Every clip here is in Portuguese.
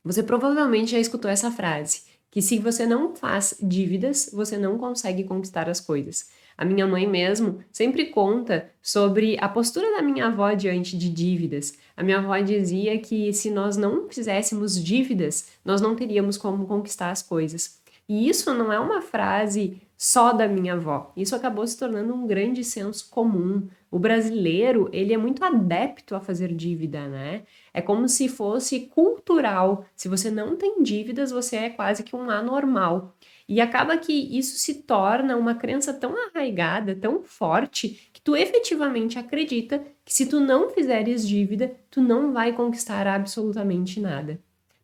Você provavelmente já escutou essa frase, que se você não faz dívidas, você não consegue conquistar as coisas. A minha mãe mesmo sempre conta sobre a postura da minha avó diante de dívidas. A minha avó dizia que se nós não fizéssemos dívidas, nós não teríamos como conquistar as coisas. E isso não é uma frase só da minha avó. Isso acabou se tornando um grande senso comum. O brasileiro, ele é muito adepto a fazer dívida, né? É como se fosse cultural. Se você não tem dívidas, você é quase que um anormal. E acaba que isso se torna uma crença tão arraigada, tão forte, que tu efetivamente acredita que se tu não fizeres dívida, tu não vai conquistar absolutamente nada.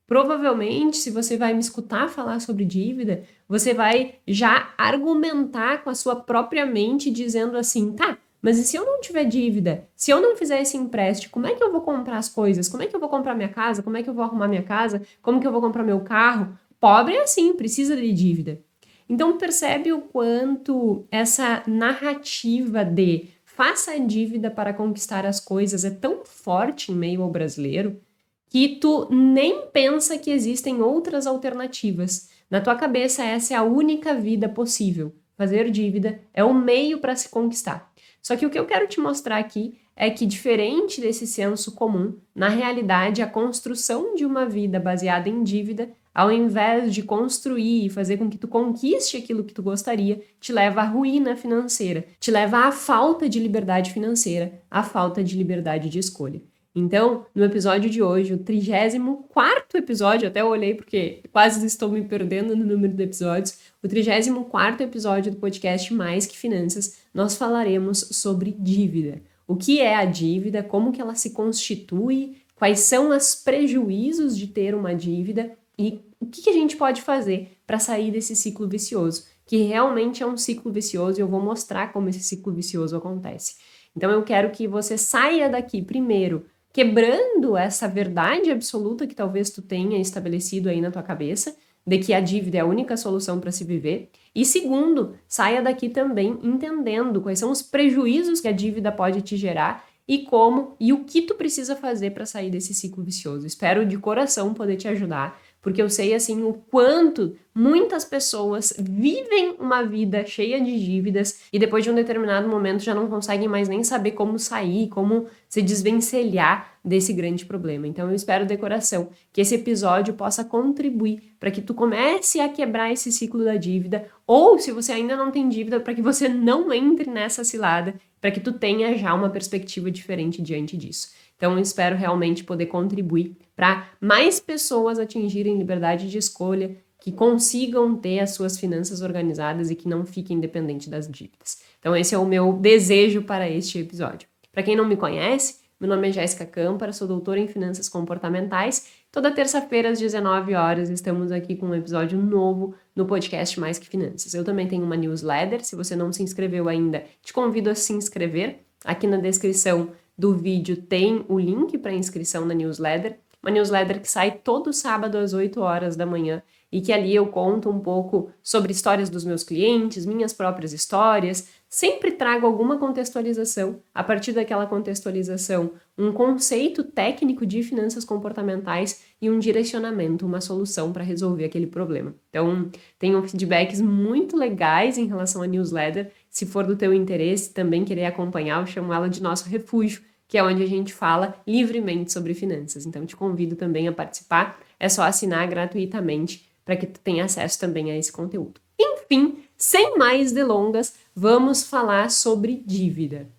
Provavelmente, se você vai me escutar falar sobre dívida, você vai já argumentar com a sua própria mente, dizendo assim: tá, mas e se eu não tiver dívida? Se eu não fizer esse empréstimo, como é que eu vou comprar as coisas? Como é que eu vou comprar minha casa? Como é que eu vou arrumar minha casa? Como que eu vou comprar meu carro? Pobre é assim, precisa de dívida. Então, percebe o quanto essa narrativa de faça a dívida para conquistar as coisas é tão forte em meio ao brasileiro que tu nem pensa que existem outras alternativas. Na tua cabeça, essa é a única vida possível. Fazer dívida é o meio para se conquistar. Só que o que eu quero te mostrar aqui é que, diferente desse senso comum, na realidade, a construção de uma vida baseada em dívida, ao invés de construir e fazer com que tu conquiste aquilo que tu gostaria, te leva à ruína financeira, te leva à falta de liberdade financeira, à falta de liberdade de escolha. Então, no episódio de hoje, o 34º episódio, até eu olhei porque quase estou me perdendo no número de episódios, o 34º episódio do podcast Mais que Finanças, nós falaremos sobre dívida. O que é a dívida, como que ela se constitui, quais são os prejuízos de ter uma dívida e o que a gente pode fazer para sair desse ciclo vicioso, que realmente é um ciclo vicioso e eu vou mostrar como esse ciclo vicioso acontece. Então, eu quero que você saia daqui primeiro quebrando essa verdade absoluta que talvez tu tenha estabelecido aí na tua cabeça, de que a dívida é a única solução para se viver. E segundo, saia daqui também entendendo quais são os prejuízos que a dívida pode te gerar e como e o que tu precisa fazer para sair desse ciclo vicioso. Espero de coração poder te ajudar, porque eu sei assim o quanto muitas pessoas vivem uma vida cheia de dívidas e depois de um determinado momento já não conseguem mais nem saber como sair, como se desvencilhar desse grande problema. Então eu espero de coração que esse episódio possa contribuir para que tu comece a quebrar esse ciclo da dívida, ou se você ainda não tem dívida, para que você não entre nessa cilada, para que tu tenha já uma perspectiva diferente diante disso. Então, eu espero realmente poder contribuir para mais pessoas atingirem liberdade de escolha, que consigam ter as suas finanças organizadas e que não fiquem dependentes das dívidas. Então, esse é o meu desejo para este episódio. Para quem não me conhece, meu nome é Jéssica Câmpara, sou doutora em Finanças Comportamentais. Toda terça-feira, às 19 horas, estamos aqui com um episódio novo no podcast Mais que Finanças. Eu também tenho uma newsletter, se você não se inscreveu ainda, te convido a se inscrever. Aqui na descrição do vídeo tem o link para inscrição na newsletter, uma newsletter que sai todo sábado às 8 horas da manhã e que ali eu conto um pouco sobre histórias dos meus clientes, minhas próprias histórias, sempre trago alguma contextualização, a partir daquela contextualização, um conceito técnico de finanças comportamentais e um direcionamento, uma solução para resolver aquele problema. Então, tenho feedbacks muito legais em relação à newsletter. Se for do teu interesse também querer acompanhar, eu chamo ela de nosso refúgio, que é onde a gente fala livremente sobre finanças. Então, te convido também a participar. É só assinar gratuitamente para que tu tenha acesso também a esse conteúdo. Enfim, sem mais delongas, vamos falar sobre dívida.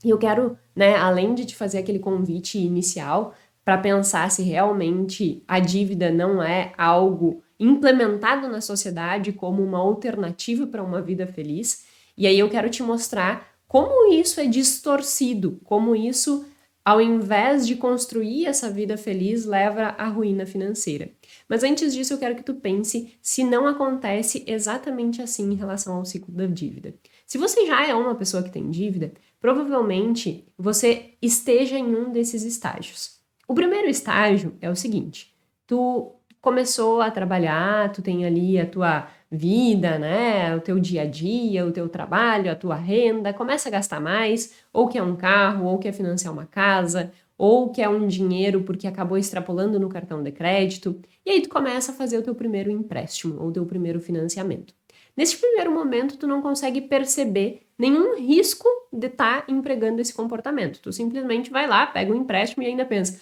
E eu quero, além de te fazer aquele convite inicial para pensar se realmente a dívida não é algo implementado na sociedade como uma alternativa para uma vida feliz, e aí eu quero te mostrar como isso é distorcido, como isso, ao invés de construir essa vida feliz, leva à ruína financeira. Mas antes disso, eu quero que tu pense se não acontece exatamente assim em relação ao ciclo da dívida. Se você já é uma pessoa que tem dívida, provavelmente você esteja em um desses estágios. O primeiro estágio é o seguinte: tu começou a trabalhar, tu tem ali a tua vida, o teu dia a dia, o teu trabalho, a tua renda, começa a gastar mais, ou quer um carro, ou quer financiar uma casa, ou quer um dinheiro porque acabou extrapolando no cartão de crédito, e aí tu começa a fazer o teu primeiro empréstimo ou o teu primeiro financiamento. Nesse primeiro momento, tu não consegue perceber nenhum risco de estar empregando esse comportamento. Tu simplesmente vai lá, pega um empréstimo e ainda pensa,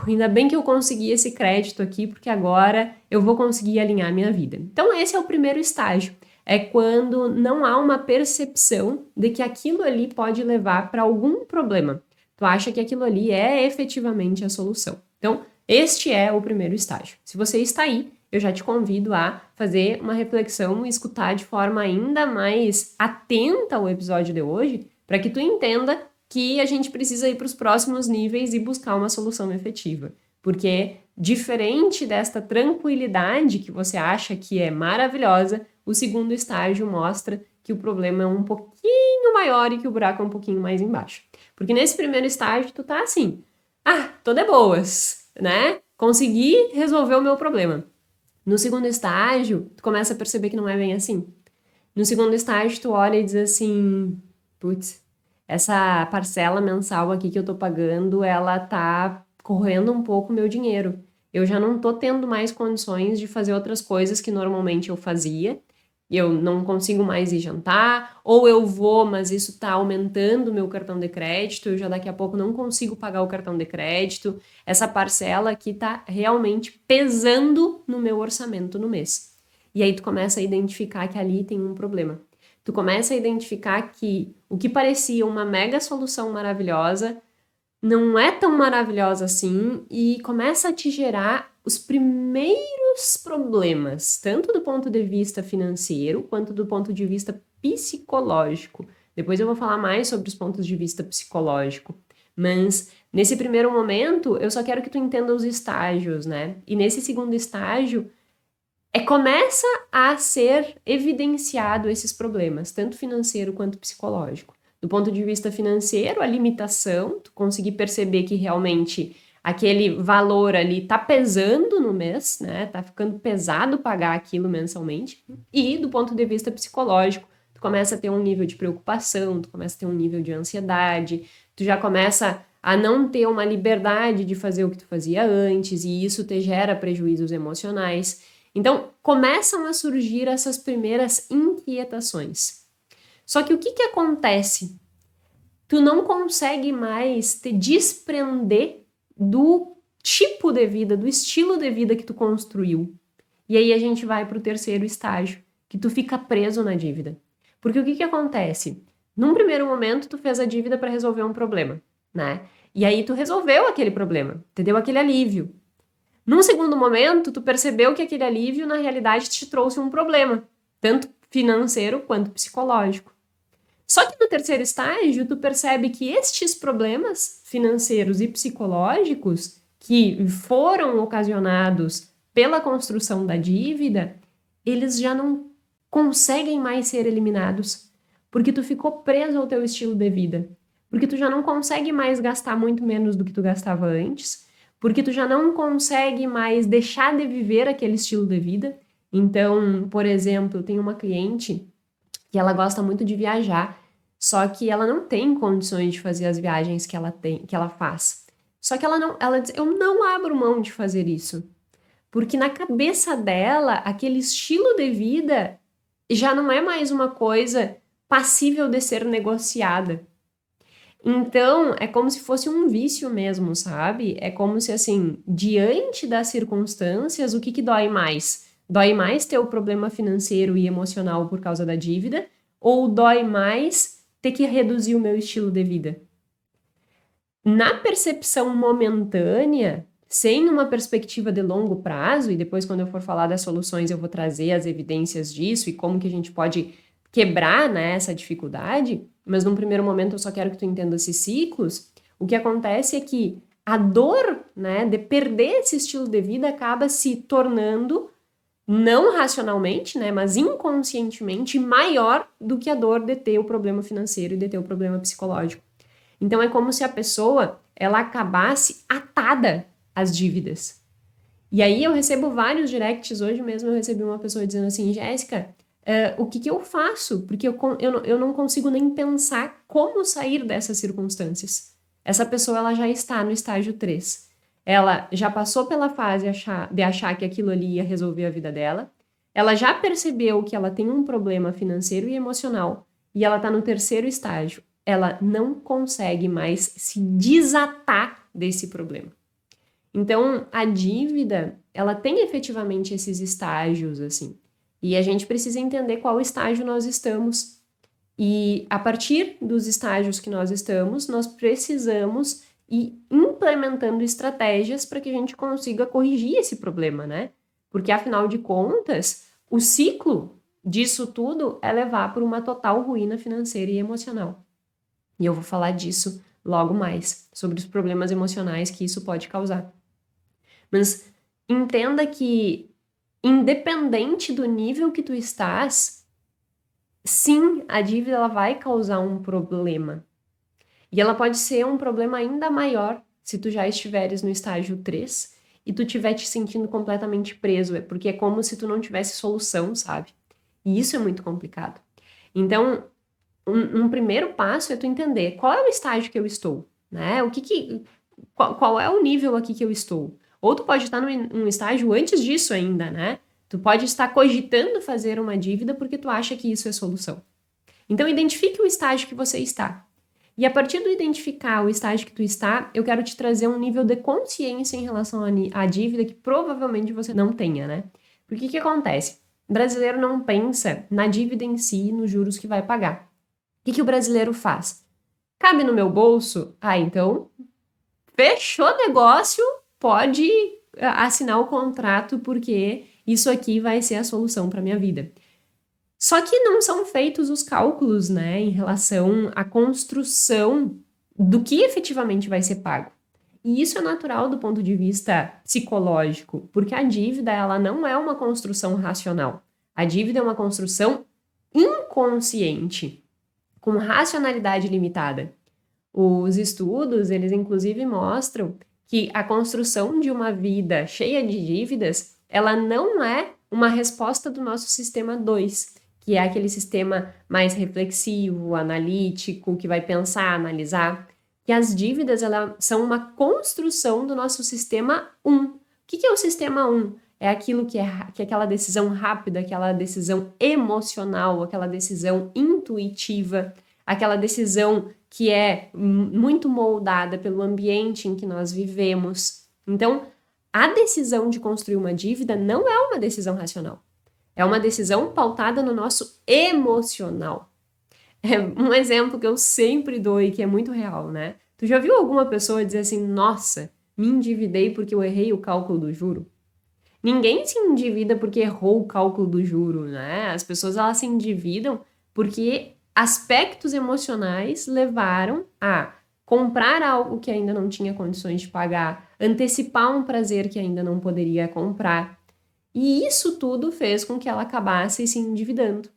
ainda bem que eu consegui esse crédito aqui, porque agora eu vou conseguir alinhar minha vida. Então, esse é o primeiro estágio. É quando não há uma percepção de que aquilo ali pode levar para algum problema. Tu acha que aquilo ali é efetivamente a solução. Então, este é o primeiro estágio. Se você está aí, eu já te convido a fazer uma reflexão e escutar de forma ainda mais atenta o episódio de hoje, para que tu entenda que a gente precisa ir para os próximos níveis e buscar uma solução efetiva. Porque, diferente desta tranquilidade que você acha que é maravilhosa, o segundo estágio mostra que o problema é um pouquinho maior e que o buraco é um pouquinho mais embaixo. Porque nesse primeiro estágio, tu tá assim, tô de boas, né? Consegui resolver o meu problema. No segundo estágio, tu começa a perceber que não é bem assim. No segundo estágio, tu olha e diz assim, putz, essa parcela mensal aqui que eu tô pagando, ela tá correndo um pouco o meu dinheiro. Eu já não tô tendo mais condições de fazer outras coisas que normalmente eu fazia. Eu não consigo mais ir jantar, ou eu vou, mas isso tá aumentando o meu cartão de crédito, eu já daqui a pouco não consigo pagar o cartão de crédito. Essa parcela aqui tá realmente pesando no meu orçamento no mês. E aí tu começa a identificar que ali tem um problema. Tu começa a identificar que o que parecia uma mega solução maravilhosa não é tão maravilhosa assim e começa a te gerar os primeiros problemas, tanto do ponto de vista financeiro quanto do ponto de vista psicológico. Depois eu vou falar mais sobre os pontos de vista psicológico, mas nesse primeiro momento eu só quero que tu entenda os estágios, né? E nesse segundo estágio começa a ser evidenciado esses problemas, tanto financeiro quanto psicológico. Do ponto de vista financeiro, a limitação, tu conseguir perceber que realmente aquele valor ali tá pesando no mês, né? Tá ficando pesado pagar aquilo mensalmente. E do ponto de vista psicológico, tu começa a ter um nível de preocupação, tu começa a ter um nível de ansiedade, tu já começa a não ter uma liberdade de fazer o que tu fazia antes, e isso te gera prejuízos emocionais. Então, começam a surgir essas primeiras inquietações. Só que o que acontece? Tu não consegue mais te desprender do tipo de vida, do estilo de vida que tu construiu. E aí a gente vai para o terceiro estágio, que tu fica preso na dívida. Porque o que acontece? Num primeiro momento, tu fez a dívida para resolver um problema, né? E aí tu resolveu aquele problema, te deu aquele alívio. Num segundo momento, tu percebeu que aquele alívio, na realidade, te trouxe um problema, tanto financeiro quanto psicológico. Só que no terceiro estágio, tu percebe que estes problemas financeiros e psicológicos que foram ocasionados pela construção da dívida, eles já não conseguem mais ser eliminados, porque tu ficou preso ao teu estilo de vida, porque tu já não consegue mais gastar muito menos do que tu gastava antes, porque tu já não consegue mais deixar de viver aquele estilo de vida. Então, por exemplo, eu tenho uma cliente que ela gosta muito de viajar, só que ela não tem condições de fazer as viagens que ela faz. Só que ela diz, eu não abro mão de fazer isso, porque na cabeça dela, aquele estilo de vida já não é mais uma coisa passível de ser negociada. Então, é como se fosse um vício mesmo, sabe? É como se, assim, diante das circunstâncias, o que dói mais? Dói mais ter o problema financeiro e emocional por causa da dívida? Ou dói mais ter que reduzir o meu estilo de vida? Na percepção momentânea, sem uma perspectiva de longo prazo, e depois quando eu for falar das soluções eu vou trazer as evidências disso e como que a gente pode quebrar, né, essa dificuldade, mas num primeiro momento eu só quero que tu entenda esses ciclos. O que acontece é que a dor, né, de perder esse estilo de vida acaba se tornando, não racionalmente, né, mas inconscientemente, maior do que a dor de ter o problema financeiro e de ter o problema psicológico. Então é como se a pessoa, ela acabasse atada às dívidas. E aí eu recebo vários directs, hoje mesmo eu recebi uma pessoa dizendo assim, Jéssica, o que eu faço? Porque eu não consigo nem pensar como sair dessas circunstâncias. essa pessoa ela já está no estágio 3. Ela já passou pela fase de achar que aquilo ali ia resolver a vida dela, ela já percebeu que ela tem um problema financeiro e emocional, e ela está no terceiro estágio. Ela não consegue mais se desatar desse problema. Então, a dívida, ela tem efetivamente esses estágios, assim. E a gente precisa entender qual estágio nós estamos. E a partir dos estágios que nós estamos, nós precisamos ir implementando estratégias para que a gente consiga corrigir esse problema, né? Porque, afinal de contas, o ciclo disso tudo é levar por uma total ruína financeira e emocional. E eu vou falar disso logo mais, sobre os problemas emocionais que isso pode causar. Mas entenda que, independente do nível que tu estás, sim, a dívida ela vai causar um problema. E ela pode ser um problema ainda maior se tu já estiveres no estágio 3 e tu estiver te sentindo completamente preso, porque é como se tu não tivesse solução, sabe? E isso é muito complicado. Então, um primeiro passo é tu entender qual é o estágio que eu estou, né? Qual é o nível aqui que eu estou? Ou tu pode estar num estágio antes disso ainda, né? Tu pode estar cogitando fazer uma dívida porque tu acha que isso é solução. Então, identifique o estágio que você está. E a partir do identificar o estágio que tu está, eu quero te trazer um nível de consciência em relação à dívida que provavelmente você não tenha, né? Porque o que acontece? O brasileiro não pensa na dívida em si, nos juros que vai pagar. O que o brasileiro faz? Cabe no meu bolso? Ah, então, fechou negócio, pode assinar o contrato porque isso aqui vai ser a solução para minha vida. Só que não são feitos os cálculos, né, em relação à construção do que efetivamente vai ser pago. E isso é natural do ponto de vista psicológico, porque a dívida ela não é uma construção racional. A dívida é uma construção inconsciente, com racionalidade limitada. Os estudos, eles inclusive mostram que a construção de uma vida cheia de dívidas, ela não é uma resposta do nosso sistema 2, que é aquele sistema mais reflexivo, analítico, que vai pensar, analisar. Que as dívidas, elas são uma construção do nosso sistema 1. O que é o sistema 1? É aquilo que é aquela decisão rápida, aquela decisão emocional, aquela decisão intuitiva, aquela decisão que é muito moldada pelo ambiente em que nós vivemos. Então, a decisão de construir uma dívida não é uma decisão racional. É uma decisão pautada no nosso emocional. É um exemplo que eu sempre dou e que é muito real, né? Tu já viu alguma pessoa dizer assim, nossa, me endividei porque eu errei o cálculo do juro? Ninguém se endivida porque errou o cálculo do juro, né? As pessoas elas se endividam porque aspectos emocionais levaram a comprar algo que ainda não tinha condições de pagar, antecipar um prazer que ainda não poderia comprar. E isso tudo fez com que ela acabasse se endividando.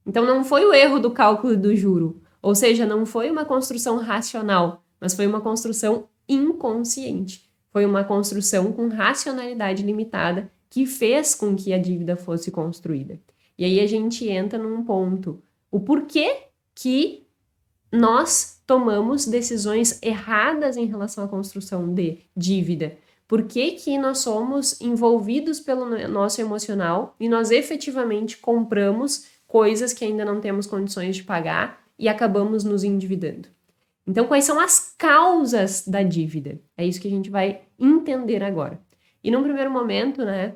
Então não foi o erro do cálculo do juro, ou seja, não foi uma construção racional, mas foi uma construção inconsciente. Foi uma construção com racionalidade limitada que fez com que a dívida fosse construída. E aí a gente entra num ponto. O porquê que nós tomamos decisões erradas em relação à construção de dívida? Por que nós somos envolvidos pelo nosso emocional e nós efetivamente compramos coisas que ainda não temos condições de pagar e acabamos nos endividando? Então, quais são as causas da dívida? É isso que a gente vai entender agora. E num primeiro momento, né,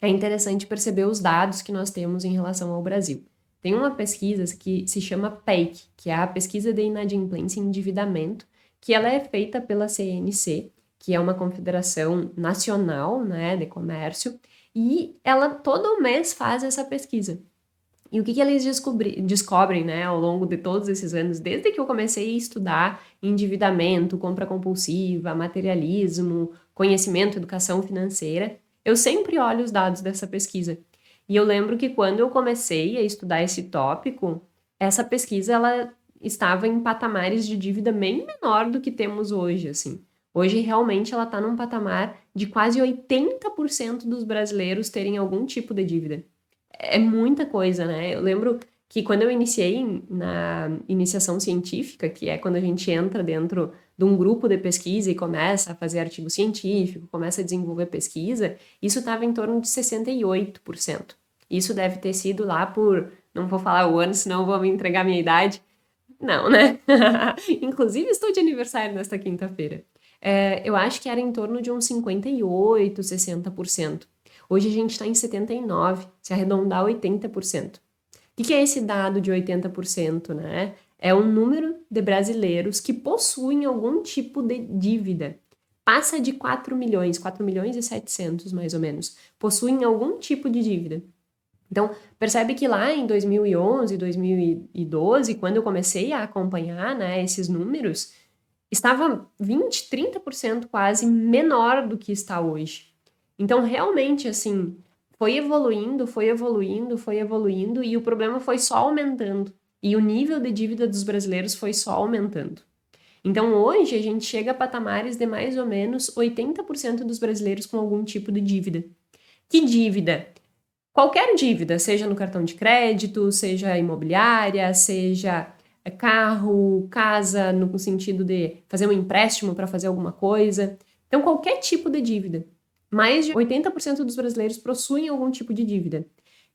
é interessante perceber os dados que nós temos em relação ao Brasil. Tem uma pesquisa que se chama PEIC, que é a Pesquisa de Inadimplência e Endividamento, que ela é feita pela CNC, que é uma confederação nacional, né, de comércio, e ela todo mês faz essa pesquisa. E o que eles descobrem, né, ao longo de todos esses anos, desde que eu comecei a estudar endividamento, compra compulsiva, materialismo, conhecimento, educação financeira, eu sempre olho os dados dessa pesquisa. E eu lembro que quando eu comecei a estudar esse tópico, essa pesquisa ela estava em patamares de dívida bem menor do que temos hoje, assim. Hoje, realmente, ela está num patamar de quase 80% dos brasileiros terem algum tipo de dívida. É muita coisa, né? Eu lembro que quando eu iniciei na iniciação científica, que é quando a gente entra dentro de um grupo de pesquisa e começa a fazer artigo científico, começa a desenvolver pesquisa, isso estava em torno de 68%. Isso deve ter sido lá por, não vou falar o ano, senão eu vou me entregar a minha idade. Não, né? Inclusive, estou de aniversário nesta quinta-feira. Eu acho que era em torno de uns 58, 60%. Hoje a gente está em 79%, se arredondar 80%. O que é esse dado de 80%, né? É um número de brasileiros que possuem algum tipo de dívida. Passa de 4 milhões, 4 milhões e 700 mais ou menos, possuem algum tipo de dívida. Então, percebe que lá em 2011, 2012, quando eu comecei a acompanhar, né, esses números, estava 20, 30% quase menor do que está hoje. Então, realmente, assim, foi evoluindo, foi evoluindo, foi evoluindo e o problema foi só aumentando. E o nível de dívida dos brasileiros foi só aumentando. Então, hoje, a gente chega a patamares de mais ou menos 80% dos brasileiros com algum tipo de dívida. Que dívida? Qualquer dívida, seja no cartão de crédito, seja imobiliária, seja carro, casa, no sentido de fazer um empréstimo para fazer alguma coisa. Então, qualquer tipo de dívida. Mais de 80% dos brasileiros possuem algum tipo de dívida.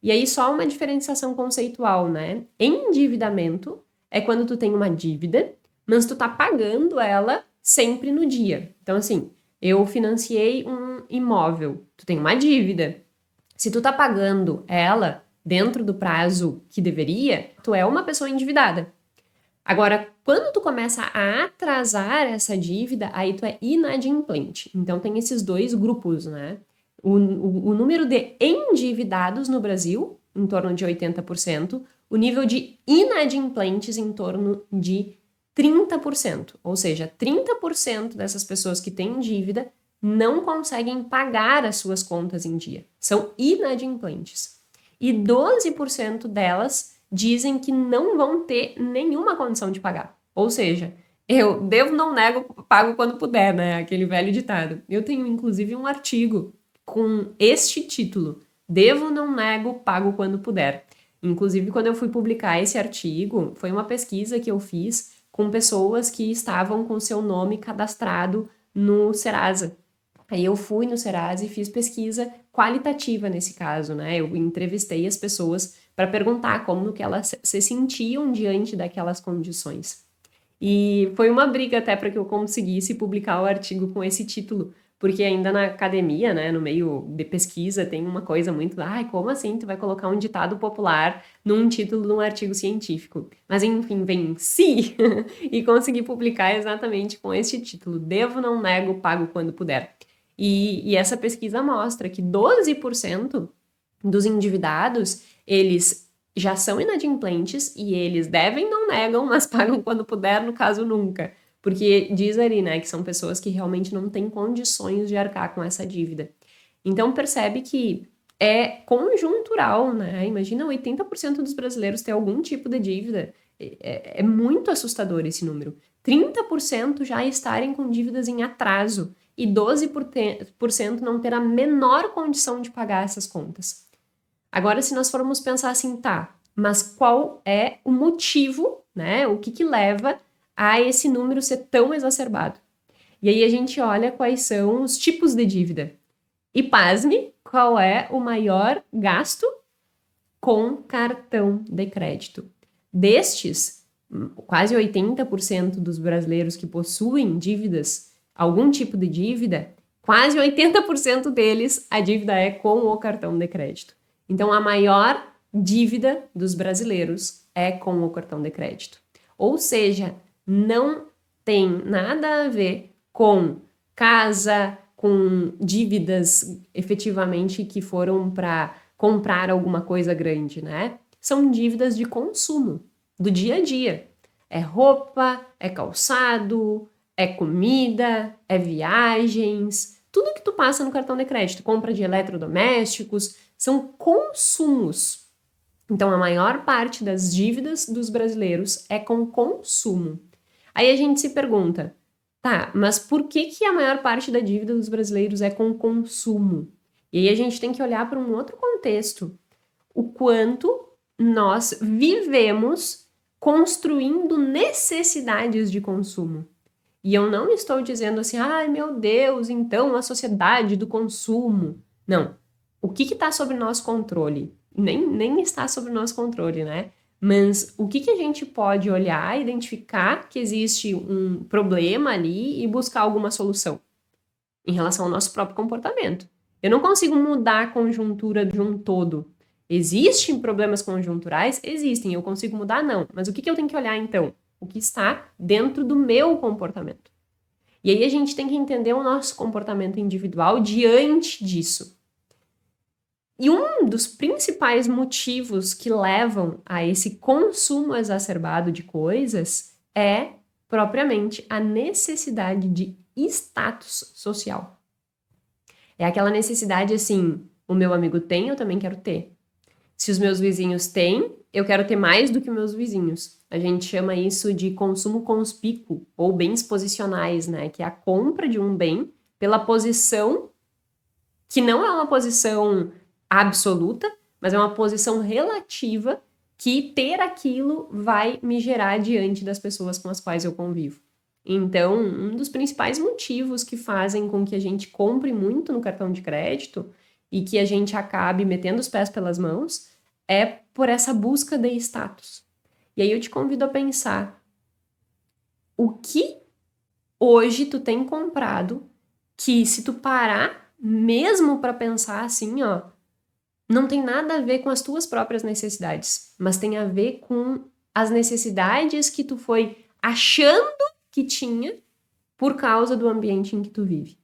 E aí, só uma diferenciação conceitual, né? Endividamento é quando tu tem uma dívida, mas tu tá pagando ela sempre no dia. Então, assim, eu financiei um imóvel, tu tem uma dívida. Se tu tá pagando ela dentro do prazo que deveria, tu é uma pessoa endividada. Agora, quando tu começa a atrasar essa dívida, aí tu é inadimplente. Então, tem esses dois grupos, né? O número de endividados no Brasil, em torno de 80%, o nível de inadimplentes em torno de 30%. Ou seja, 30% dessas pessoas que têm dívida não conseguem pagar as suas contas em dia. São inadimplentes. E 12% delas dizem que não vão ter nenhuma condição de pagar. Ou seja, eu devo, não nego, pago quando puder, né? Aquele velho ditado. Eu tenho, inclusive, um artigo com este título: Devo, não nego, pago quando puder. Inclusive, quando eu fui publicar esse artigo, foi uma pesquisa que eu fiz com pessoas que estavam com seu nome cadastrado no Serasa. Aí eu fui no Serasa e fiz pesquisa qualitativa nesse caso, né? Eu entrevistei as pessoas para perguntar como que elas se sentiam diante daquelas condições. E foi uma briga até para que eu conseguisse publicar o artigo com esse título, porque ainda na academia, né, no meio de pesquisa, tem uma coisa muito, ai, como assim tu vai colocar um ditado popular num título de um artigo científico? Mas enfim, venci e consegui publicar exatamente com esse título: Devo, não nego, pago quando puder. E essa pesquisa mostra que 12% dos endividados, eles já são inadimplentes e eles devem, não negam, mas pagam quando puder, no caso nunca. Porque diz ali, né, que são pessoas que realmente não têm condições de arcar com essa dívida. Então percebe que é conjuntural, né? Imagina 80% dos brasileiros ter algum tipo de dívida. É muito assustador esse número. 30% já estarem com dívidas em atraso e 12% não ter a menor condição de pagar essas contas. Agora, se nós formos pensar assim, tá, mas qual é o motivo, né? O que leva a esse número ser tão exacerbado? E aí a gente olha quais são os tipos de dívida. E pasme, qual é o maior gasto? Com cartão de crédito. Destes, quase 80% dos brasileiros que possuem dívidas, algum tipo de dívida, quase 80% deles, a dívida é com o cartão de crédito. Então, a maior dívida dos brasileiros é com o cartão de crédito. Ou seja, não tem nada a ver com casa, com dívidas efetivamente que foram para comprar alguma coisa grande, né? São dívidas de consumo, do dia a dia. É roupa, é calçado, é comida, é viagens, tudo que tu passa no cartão de crédito, compra de eletrodomésticos, são consumos. Então, a maior parte das dívidas dos brasileiros é com consumo. Aí a gente se pergunta, tá, mas por que a maior parte da dívida dos brasileiros é com consumo? E aí a gente tem que olhar para um outro contexto. O quanto nós vivemos construindo necessidades de consumo. E eu não estou dizendo assim, ai meu Deus, então a sociedade do consumo. Não. O que está sob nosso controle? Nem está sob nosso controle, né? Mas o que a gente pode olhar, identificar que existe um problema ali e buscar alguma solução em relação ao nosso próprio comportamento. Eu não consigo mudar a conjuntura de um todo. Existem problemas conjunturais? Existem. Eu consigo mudar? Não. Mas o que eu tenho que olhar então? O que está dentro do meu comportamento. E aí a gente tem que entender o nosso comportamento individual diante disso. E um dos principais motivos que levam a esse consumo exacerbado de coisas é propriamente a necessidade de status social. É aquela necessidade assim, o meu amigo tem, eu também quero ter. Se os meus vizinhos têm, eu quero ter mais do que meus vizinhos. A gente chama isso de consumo conspícuo ou bens posicionais, né? Que é a compra de um bem pela posição que não é uma posição absoluta, mas é uma posição relativa que ter aquilo vai me gerar diante das pessoas com as quais eu convivo. Então, um dos principais motivos que fazem com que a gente compre muito no cartão de crédito e que a gente acabe metendo os pés pelas mãos é por essa busca de status. E aí eu te convido a pensar o que hoje tu tem comprado que se tu parar mesmo para pensar assim, ó, não tem nada a ver com as tuas próprias necessidades, mas tem a ver com as necessidades que tu foi achando que tinha por causa do ambiente em que tu vive.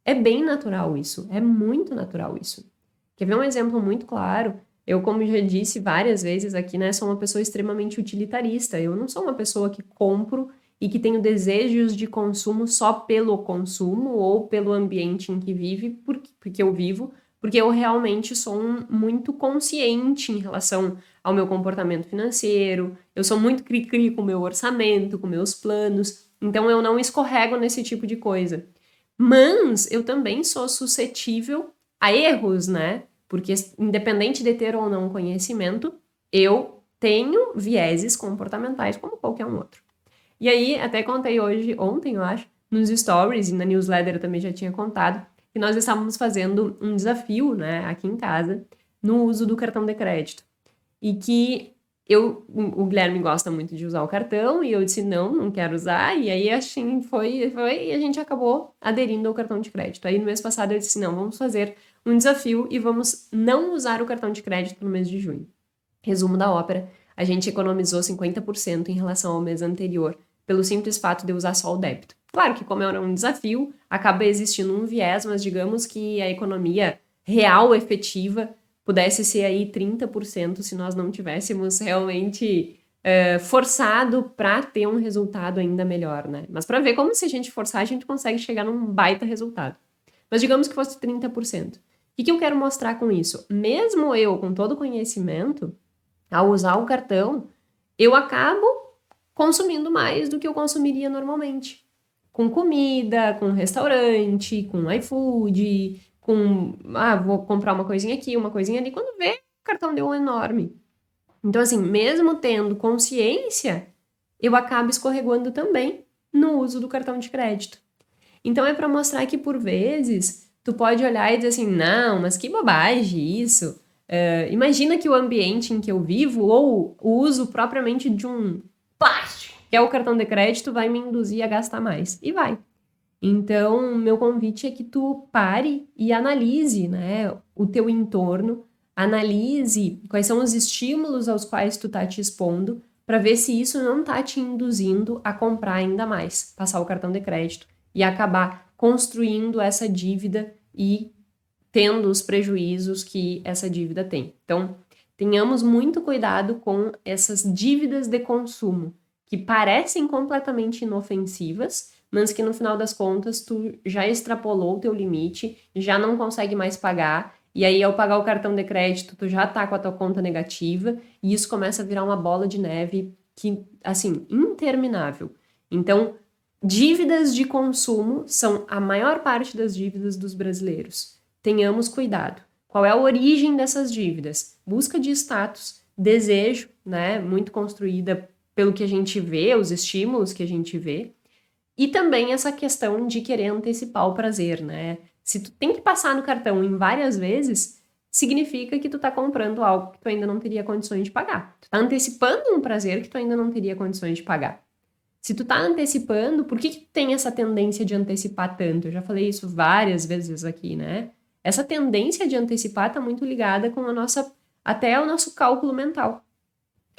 É bem natural isso, é muito natural isso. Quer ver um exemplo muito claro? Eu, como já disse várias vezes aqui, né, sou uma pessoa extremamente utilitarista. Eu não sou uma pessoa que compro e que tenho desejos de consumo só pelo consumo ou pelo ambiente em que vive, porque eu vivo, porque eu realmente sou muito consciente em relação ao meu comportamento financeiro, eu sou muito cri-cri com o meu orçamento, com meus planos, então eu não escorrego nesse tipo de coisa. Mas eu também sou suscetível a erros, né? Porque independente de ter ou não conhecimento, eu tenho vieses comportamentais como qualquer um outro. E aí, até contei ontem, eu acho, nos stories e na newsletter eu também já tinha contado, que nós estávamos fazendo um desafio, né, aqui em casa, no uso do cartão de crédito. E que o Guilherme gosta muito de usar o cartão, e eu disse, não quero usar, e aí assim foi, e a gente acabou aderindo ao cartão de crédito. Aí no mês passado eu disse, não, vamos fazer um desafio e vamos não usar o cartão de crédito no mês de junho. Resumo da ópera, a gente economizou 50% em relação ao mês anterior, pelo simples fato de usar só o débito. Claro que como era um desafio, acaba existindo um viés, mas digamos que a economia real, efetiva, pudesse ser aí 30% se nós não tivéssemos realmente forçado para ter um resultado ainda melhor, né? Mas para ver como se a gente forçar, a gente consegue chegar num baita resultado. Mas digamos que fosse 30%. O que eu quero mostrar com isso? Mesmo eu, com todo o conhecimento, ao usar o cartão, eu acabo consumindo mais do que eu consumiria normalmente. Com comida, com restaurante, com iFood, vou comprar uma coisinha aqui, uma coisinha ali. Quando vê, o cartão deu um enorme. Então, assim, mesmo tendo consciência, eu acabo escorregando também no uso do cartão de crédito. Então, é para mostrar que, por vezes, tu pode olhar e dizer assim, não, mas que bobagem isso. Imagina que o ambiente em que eu vivo ou o uso propriamente de um plástico, que é o cartão de crédito, vai me induzir a gastar mais. E vai. Então, meu convite é que tu pare e analise, né, o teu entorno, analise quais são os estímulos aos quais tu tá te expondo, para ver se isso não tá te induzindo a comprar ainda mais, passar o cartão de crédito e acabar construindo essa dívida e tendo os prejuízos que essa dívida tem. Então, tenhamos muito cuidado com essas dívidas de consumo, que parecem completamente inofensivas, mas que no final das contas tu já extrapolou o teu limite, já não consegue mais pagar, e aí ao pagar o cartão de crédito tu já tá com a tua conta negativa, e isso começa a virar uma bola de neve que, assim, interminável. Então, dívidas de consumo são a maior parte das dívidas dos brasileiros. Tenhamos cuidado. Qual é a origem dessas dívidas? Busca de status, desejo, né? Muito construída pelo que a gente vê, os estímulos que a gente vê. E também essa questão de querer antecipar o prazer, né? Se tu tem que passar no cartão em várias vezes, significa que tu tá comprando algo que tu ainda não teria condições de pagar. Tu tá antecipando um prazer que tu ainda não teria condições de pagar. Se tu tá antecipando, por que que tem essa tendência de antecipar tanto? Eu já falei isso várias vezes aqui, né? Essa tendência de antecipar tá muito ligada com até o nosso cálculo mental.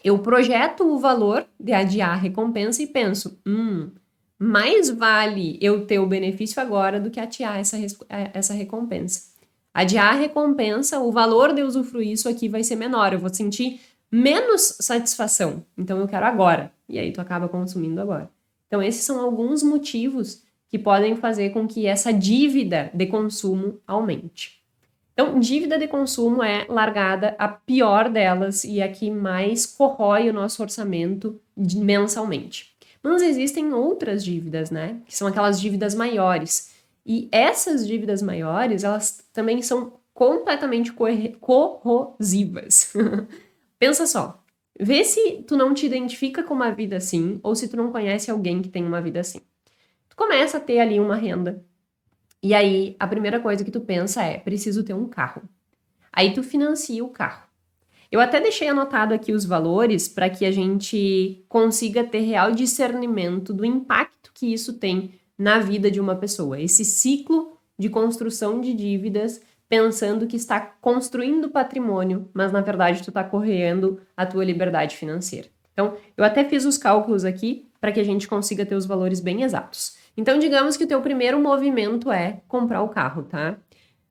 Eu projeto o valor de adiar a recompensa e penso, mais vale eu ter o benefício agora do que adiar essa recompensa. Adiar a recompensa, o valor de usufruir isso aqui vai ser menor, eu vou sentir menos satisfação. Então eu quero agora. E aí tu acaba consumindo agora. Então esses são alguns motivos que podem fazer com que essa dívida de consumo aumente. Então, dívida de consumo é largada a pior delas e a que mais corrói o nosso orçamento mensalmente. Mas existem outras dívidas, né? Que são aquelas dívidas maiores. E essas dívidas maiores, elas também são completamente corrosivas. Pensa só, vê se tu não te identifica com uma vida assim ou se tu não conhece alguém que tem uma vida assim. Tu começa a ter ali uma renda e aí a primeira coisa que tu pensa é, preciso ter um carro. Aí tu financia o carro. Eu até deixei anotado aqui os valores para que a gente consiga ter real discernimento do impacto que isso tem na vida de uma pessoa. Esse ciclo de construção de dívidas, pensando que está construindo patrimônio, mas na verdade tu está corroendo a tua liberdade financeira. Então, eu até fiz os cálculos aqui para que a gente consiga ter os valores bem exatos. Então, digamos que o teu primeiro movimento é comprar o carro, tá?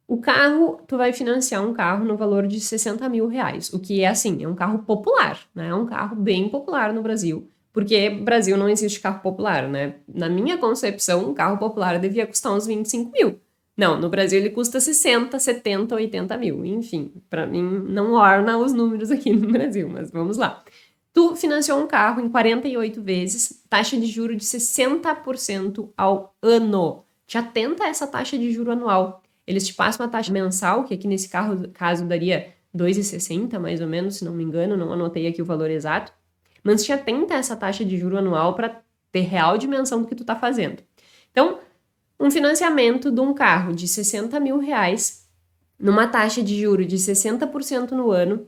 O carro, tu vai financiar um carro no valor de 60 mil reais, o que é assim, é um carro popular, né? É um carro bem popular no Brasil, porque no Brasil não existe carro popular, né? Na minha concepção, um carro popular devia custar uns 25 mil. Não, no Brasil ele custa 60, 70, 80 mil. Enfim, para mim não orna os números aqui no Brasil, mas vamos lá. Tu financiou um carro em 48 vezes, taxa de juros de 60% ao ano. Te atenta a essa taxa de juro anual. Eles te passam uma taxa mensal, que aqui nesse caso daria 2,60 mais ou menos, se não me engano, não anotei aqui o valor exato. Mas te atenta a essa taxa de juro anual para ter real dimensão do que tu tá fazendo. Então, um financiamento de um carro de 60 mil reais, numa taxa de juro de 60% no ano,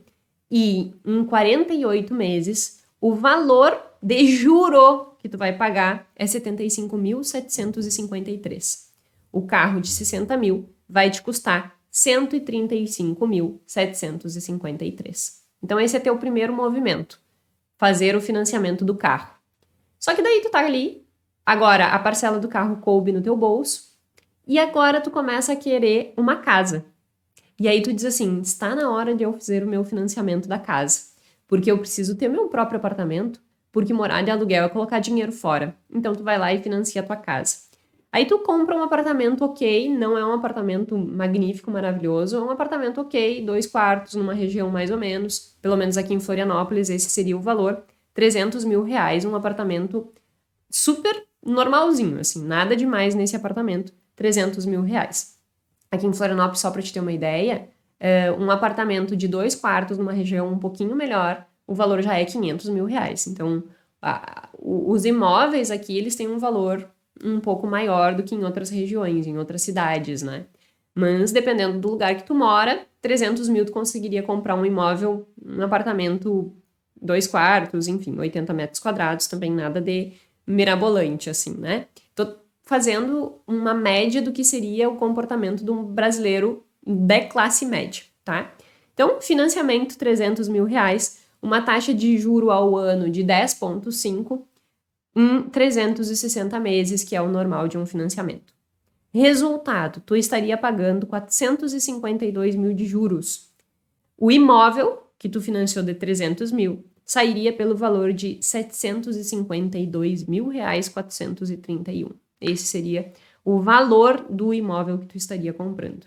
e em 48 meses, o valor de juro que tu vai pagar é 75.753. O carro de 60 mil vai te custar 135.753. Então esse é teu primeiro movimento, fazer o financiamento do carro. Só que daí tu tá ali, agora a parcela do carro coube no teu bolso, e agora tu começa a querer uma casa. E aí tu diz assim, está na hora de eu fazer o meu financiamento da casa, porque eu preciso ter meu próprio apartamento, porque morar de aluguel é colocar dinheiro fora. Então tu vai lá e financia a tua casa. Aí tu compra um apartamento ok, não é um apartamento magnífico, maravilhoso, é um apartamento ok, 2 quartos, numa região mais ou menos, pelo menos aqui em Florianópolis, esse seria o valor, 300 mil reais, um apartamento super normalzinho, assim, nada demais nesse apartamento, 300 mil reais. Aqui em Florianópolis, só para te ter uma ideia, um apartamento de 2 quartos numa região um pouquinho melhor, o valor já é 500 mil reais. Então, os imóveis aqui, eles têm um valor um pouco maior do que em outras regiões, em outras cidades, né? Mas, dependendo do lugar que tu mora, 300 mil tu conseguiria comprar um imóvel, um apartamento, 2 quartos, enfim, 80 metros quadrados, também nada de mirabolante, assim, né? Tô fazendo uma média do que seria o comportamento de um brasileiro de classe média, tá? Então, financiamento, 300 mil reais, uma taxa de juro ao ano de 10,5 em 360 meses, que é o normal de um financiamento. Resultado, tu estaria pagando 452 mil de juros. O imóvel que tu financiou de 300 mil sairia pelo valor de 752 mil reais 431. Esse seria o valor do imóvel que tu estaria comprando.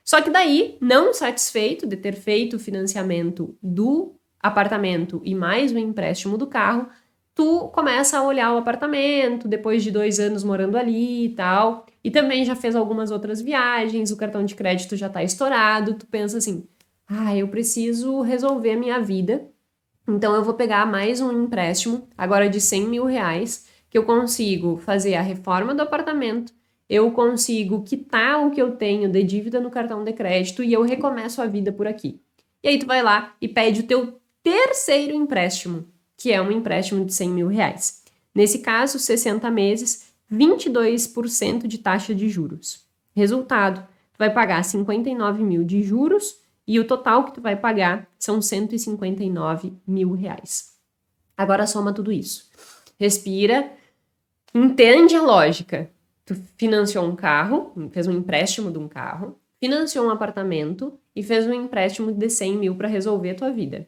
Só que daí, não satisfeito de ter feito o financiamento do apartamento e mais o empréstimo do carro, tu começa a olhar o apartamento, depois de 2 anos morando ali e tal, e também já fez algumas outras viagens, o cartão de crédito já tá estourado, tu pensa assim, eu preciso resolver a minha vida, então eu vou pegar mais um empréstimo, agora de 100 mil reais, que eu consigo fazer a reforma do apartamento, eu consigo quitar o que eu tenho de dívida no cartão de crédito e eu recomeço a vida por aqui. E aí tu vai lá e pede o teu terceiro empréstimo, que é um empréstimo de 100 mil reais. Nesse caso, 60 meses, 22% de taxa de juros. Resultado, tu vai pagar 59 mil de juros e o total que tu vai pagar são 159 mil reais. Agora soma tudo isso. Respira, entende a lógica. Tu financiou um carro, fez um empréstimo de um carro, financiou um apartamento e fez um empréstimo de 100 mil para resolver a tua vida.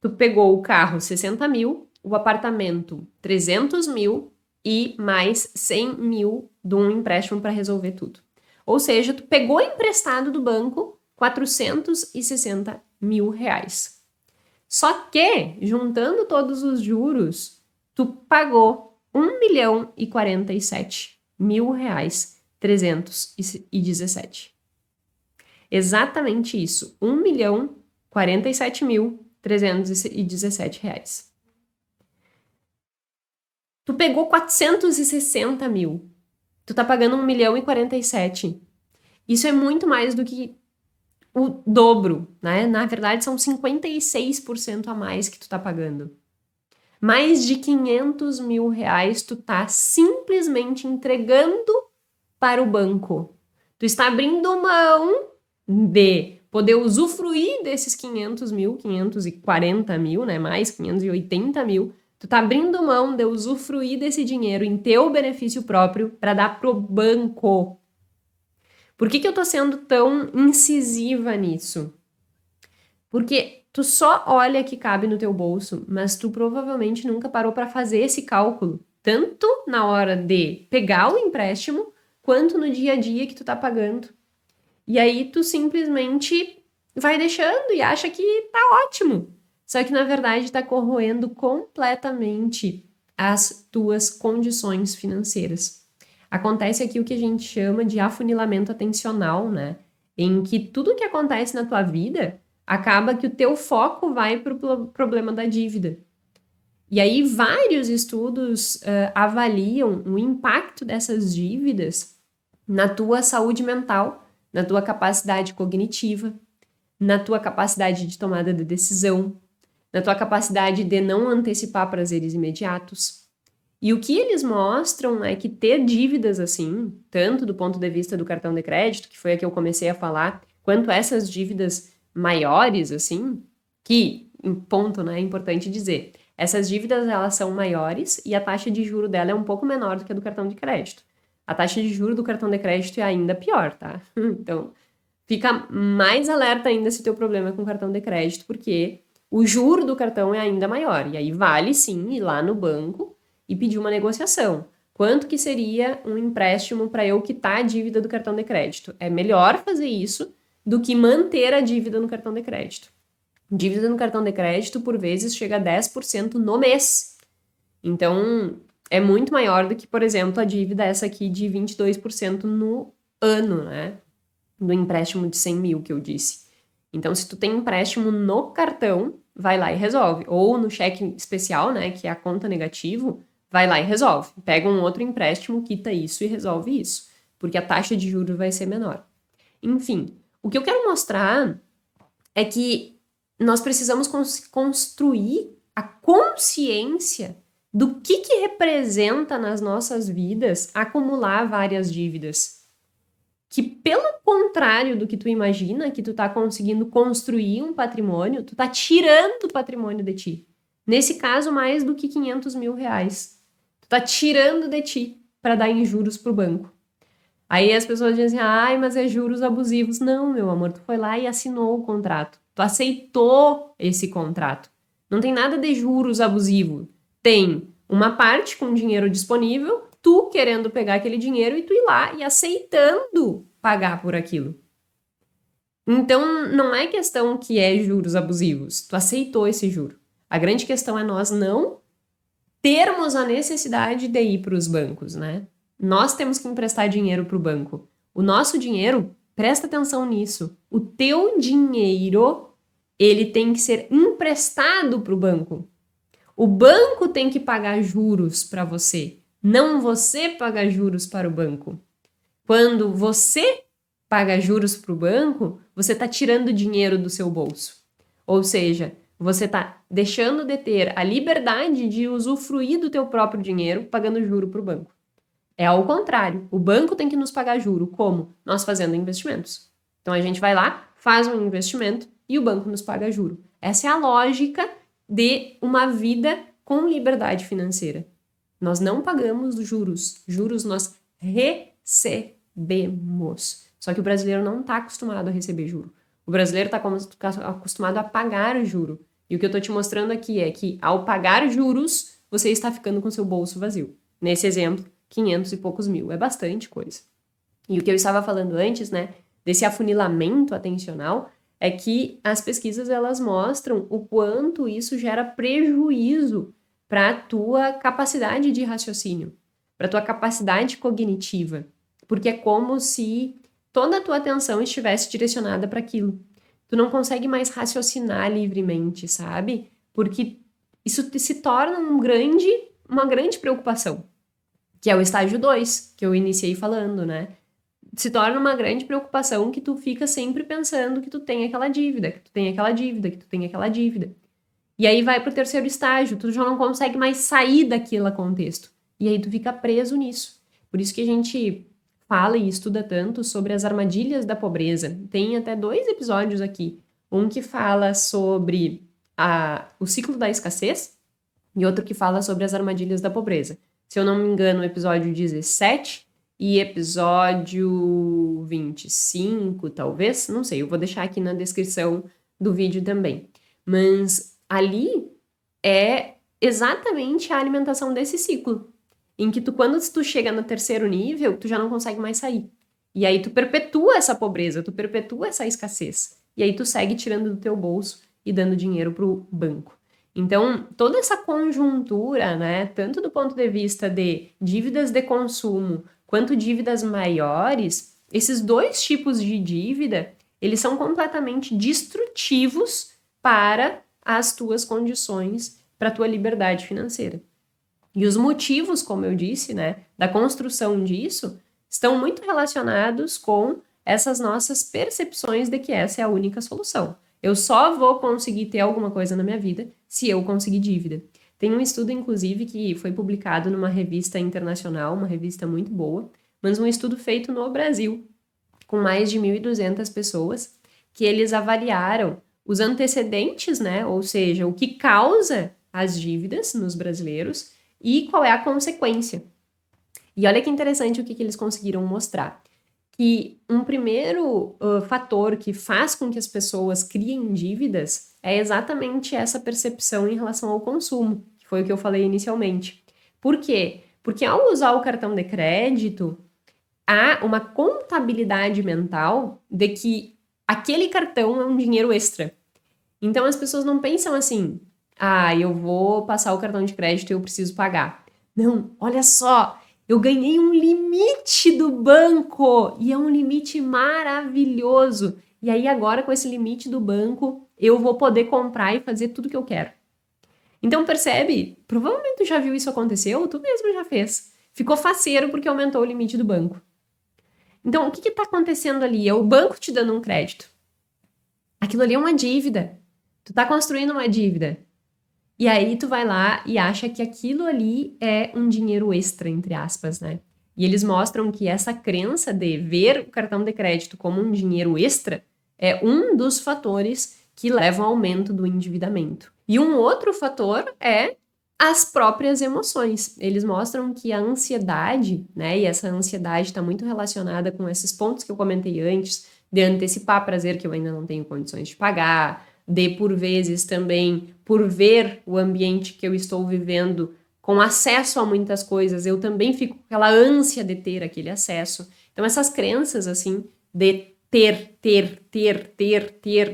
Tu pegou o carro 60 mil, o apartamento 300 mil e mais 100 mil de um empréstimo para resolver tudo. Ou seja, tu pegou emprestado do banco 460 mil reais. Só que, juntando todos os juros, tu pagou 1.047 mil reais 317. Exatamente isso, 1.047.317 reais. Tu pegou 460 mil, tu tá pagando 1.047. Isso é muito mais do que o dobro, né? Na verdade, são 56% a mais que tu tá pagando. Mais de 500 mil reais tu tá simplesmente entregando para o banco. Tu está abrindo mão de poder usufruir desses 500 mil, 540 mil, né? Mais 580 mil. Tu tá abrindo mão de usufruir desse dinheiro em teu benefício próprio para dar pro banco. Por que eu tô sendo tão incisiva nisso? Porque tu só olha que cabe no teu bolso, mas tu provavelmente nunca parou para fazer esse cálculo, tanto na hora de pegar o empréstimo, quanto no dia a dia que tu tá pagando. E aí tu simplesmente vai deixando e acha que tá ótimo. Só que na verdade tá corroendo completamente as tuas condições financeiras. Acontece aqui o que a gente chama de afunilamento atencional, né? Em que tudo que acontece na tua vida acaba que o teu foco vai para o problema da dívida. E aí vários estudos avaliam o impacto dessas dívidas na tua saúde mental, na tua capacidade cognitiva, na tua capacidade de tomada de decisão, na tua capacidade de não antecipar prazeres imediatos. E o que eles mostram é que ter dívidas assim, tanto do ponto de vista do cartão de crédito, que foi a que eu comecei a falar, quanto essas dívidas maiores, assim, que, em ponto, né, é importante dizer, essas dívidas, elas são maiores e a taxa de juro dela é um pouco menor do que a do cartão de crédito. A taxa de juro do cartão de crédito é ainda pior, tá? Então, fica mais alerta ainda se o teu problema é com cartão de crédito, porque o juro do cartão é ainda maior. E aí vale, sim, ir lá no banco e pedir uma negociação. Quanto que seria um empréstimo para eu quitar a dívida do cartão de crédito? É melhor fazer isso do que manter a dívida no cartão de crédito. Dívida no cartão de crédito, por vezes, chega a 10% no mês. Então, é muito maior do que, por exemplo, a dívida essa aqui de 22% no ano, né? Do empréstimo de 100 mil que eu disse. Então, se tu tem empréstimo no cartão, vai lá e resolve. Ou no cheque especial, né, que é a conta negativo, vai lá e resolve. Pega um outro empréstimo, quita isso e resolve isso. Porque a taxa de juros vai ser menor. Enfim, o que eu quero mostrar é que nós precisamos construir a consciência do que representa nas nossas vidas acumular várias dívidas. Que pelo contrário do que tu imagina, que tu tá conseguindo construir um patrimônio, tu tá tirando o patrimônio de ti. Nesse caso, mais do que 500 mil reais. Tu tá tirando de ti para dar em juros pro banco. Aí as pessoas dizem, ai, mas é juros abusivos. Não, meu amor, tu foi lá e assinou o contrato. Tu aceitou esse contrato. Não tem nada de juros abusivo. Tem uma parte com dinheiro disponível, tu querendo pegar aquele dinheiro e tu ir lá e aceitando pagar por aquilo. Então, não é questão que é juros abusivos. Tu aceitou esse juro. A grande questão é nós não termos a necessidade de ir para os bancos, né? Nós temos que emprestar dinheiro para o banco. O nosso dinheiro Presta atenção nisso. O teu dinheiro, ele tem que ser emprestado para o banco. O banco tem que pagar juros para você, não você pagar juros para o banco. Quando você paga juros para o banco, você está tirando dinheiro do seu bolso. Ou seja, você está deixando de ter a liberdade de usufruir do teu próprio dinheiro pagando juro para o banco. É ao contrário, o banco tem que nos pagar juro. Como? Nós fazendo investimentos. Então a gente vai lá, faz um investimento e o banco nos paga juro. Essa é a lógica de uma vida com liberdade financeira. Nós não pagamos juros. Juros nós recebemos. Só que o brasileiro não está acostumado a receber juro. O brasileiro está acostumado a pagar juro. E o que eu estou te mostrando aqui é que, ao pagar juros, você está ficando com seu bolso vazio. Nesse exemplo, 500 e poucos mil. É bastante coisa. E o que eu estava falando antes, né, desse afunilamento atencional, é que as pesquisas, elas mostram o quanto isso gera prejuízo para a tua capacidade de raciocínio, para a tua capacidade cognitiva. Porque é como se toda a tua atenção estivesse direcionada para aquilo. Tu não consegue mais raciocinar livremente, sabe? Porque isso se torna uma grande preocupação, que é o estágio 2, que eu iniciei falando, né? Se torna uma grande preocupação que tu fica sempre pensando que tu tem aquela dívida, que tu tem aquela dívida, que tu tem aquela dívida. E aí vai pro terceiro estágio, tu já não consegue mais sair daquele contexto. E aí tu fica preso nisso. Por isso que a gente fala e estuda tanto sobre as armadilhas da pobreza. Tem até 2 episódios aqui. Um que fala sobre o ciclo da escassez e outro que fala sobre as armadilhas da pobreza. Se eu não me engano, o episódio 17 e episódio 25, talvez, não sei, eu vou deixar aqui na descrição do vídeo também. Mas ali é exatamente a alimentação desse ciclo, em que quando tu chega no terceiro nível, tu já não consegue mais sair. E aí tu perpetua essa pobreza, tu perpetua essa escassez. E aí tu segue tirando do teu bolso e dando dinheiro pro banco. Então, toda essa conjuntura, né, tanto do ponto de vista de dívidas de consumo, quanto dívidas maiores, esses 2 tipos de dívida, eles são completamente destrutivos para as tuas condições, para a tua liberdade financeira. E os motivos, como eu disse, né, da construção disso, estão muito relacionados com essas nossas percepções de que essa é a única solução. Eu só vou conseguir ter alguma coisa na minha vida se eu conseguir dívida. Tem um estudo, inclusive, que foi publicado numa revista internacional, uma revista muito boa, mas um estudo feito no Brasil, com mais de 1.200 pessoas, que eles avaliaram os antecedentes, né? Ou seja, o que causa as dívidas nos brasileiros e qual é a consequência. E olha que interessante o que eles conseguiram mostrar. Que um primeiro fator que faz com que as pessoas criem dívidas é exatamente essa percepção em relação ao consumo, que foi o que eu falei inicialmente. Por quê? Porque ao usar o cartão de crédito, há uma contabilidade mental de que aquele cartão é um dinheiro extra. Então as pessoas não pensam assim, eu vou passar o cartão de crédito e eu preciso pagar. Não, olha só, eu ganhei um limite do banco e é um limite maravilhoso. E aí agora com esse limite do banco eu vou poder comprar e fazer tudo que eu quero. Então percebe? Provavelmente tu já viu isso acontecer ou tu mesmo já fez. Ficou faceiro porque aumentou o limite do banco. Então o que está acontecendo ali? É o banco te dando um crédito. Aquilo ali é uma dívida. Tu tá construindo uma dívida. E aí tu vai lá e acha que aquilo ali é um dinheiro extra, entre aspas, né? E eles mostram que essa crença de ver o cartão de crédito como um dinheiro extra é um dos fatores que levam ao aumento do endividamento. E um outro fator é as próprias emoções. Eles mostram que a ansiedade, né? E essa ansiedade está muito relacionada com esses pontos que eu comentei antes, de antecipar prazer que eu ainda não tenho condições de pagar, de, por vezes, também, por ver o ambiente que eu estou vivendo com acesso a muitas coisas, eu também fico com aquela ânsia de ter aquele acesso. Então, essas crenças, assim, de ter,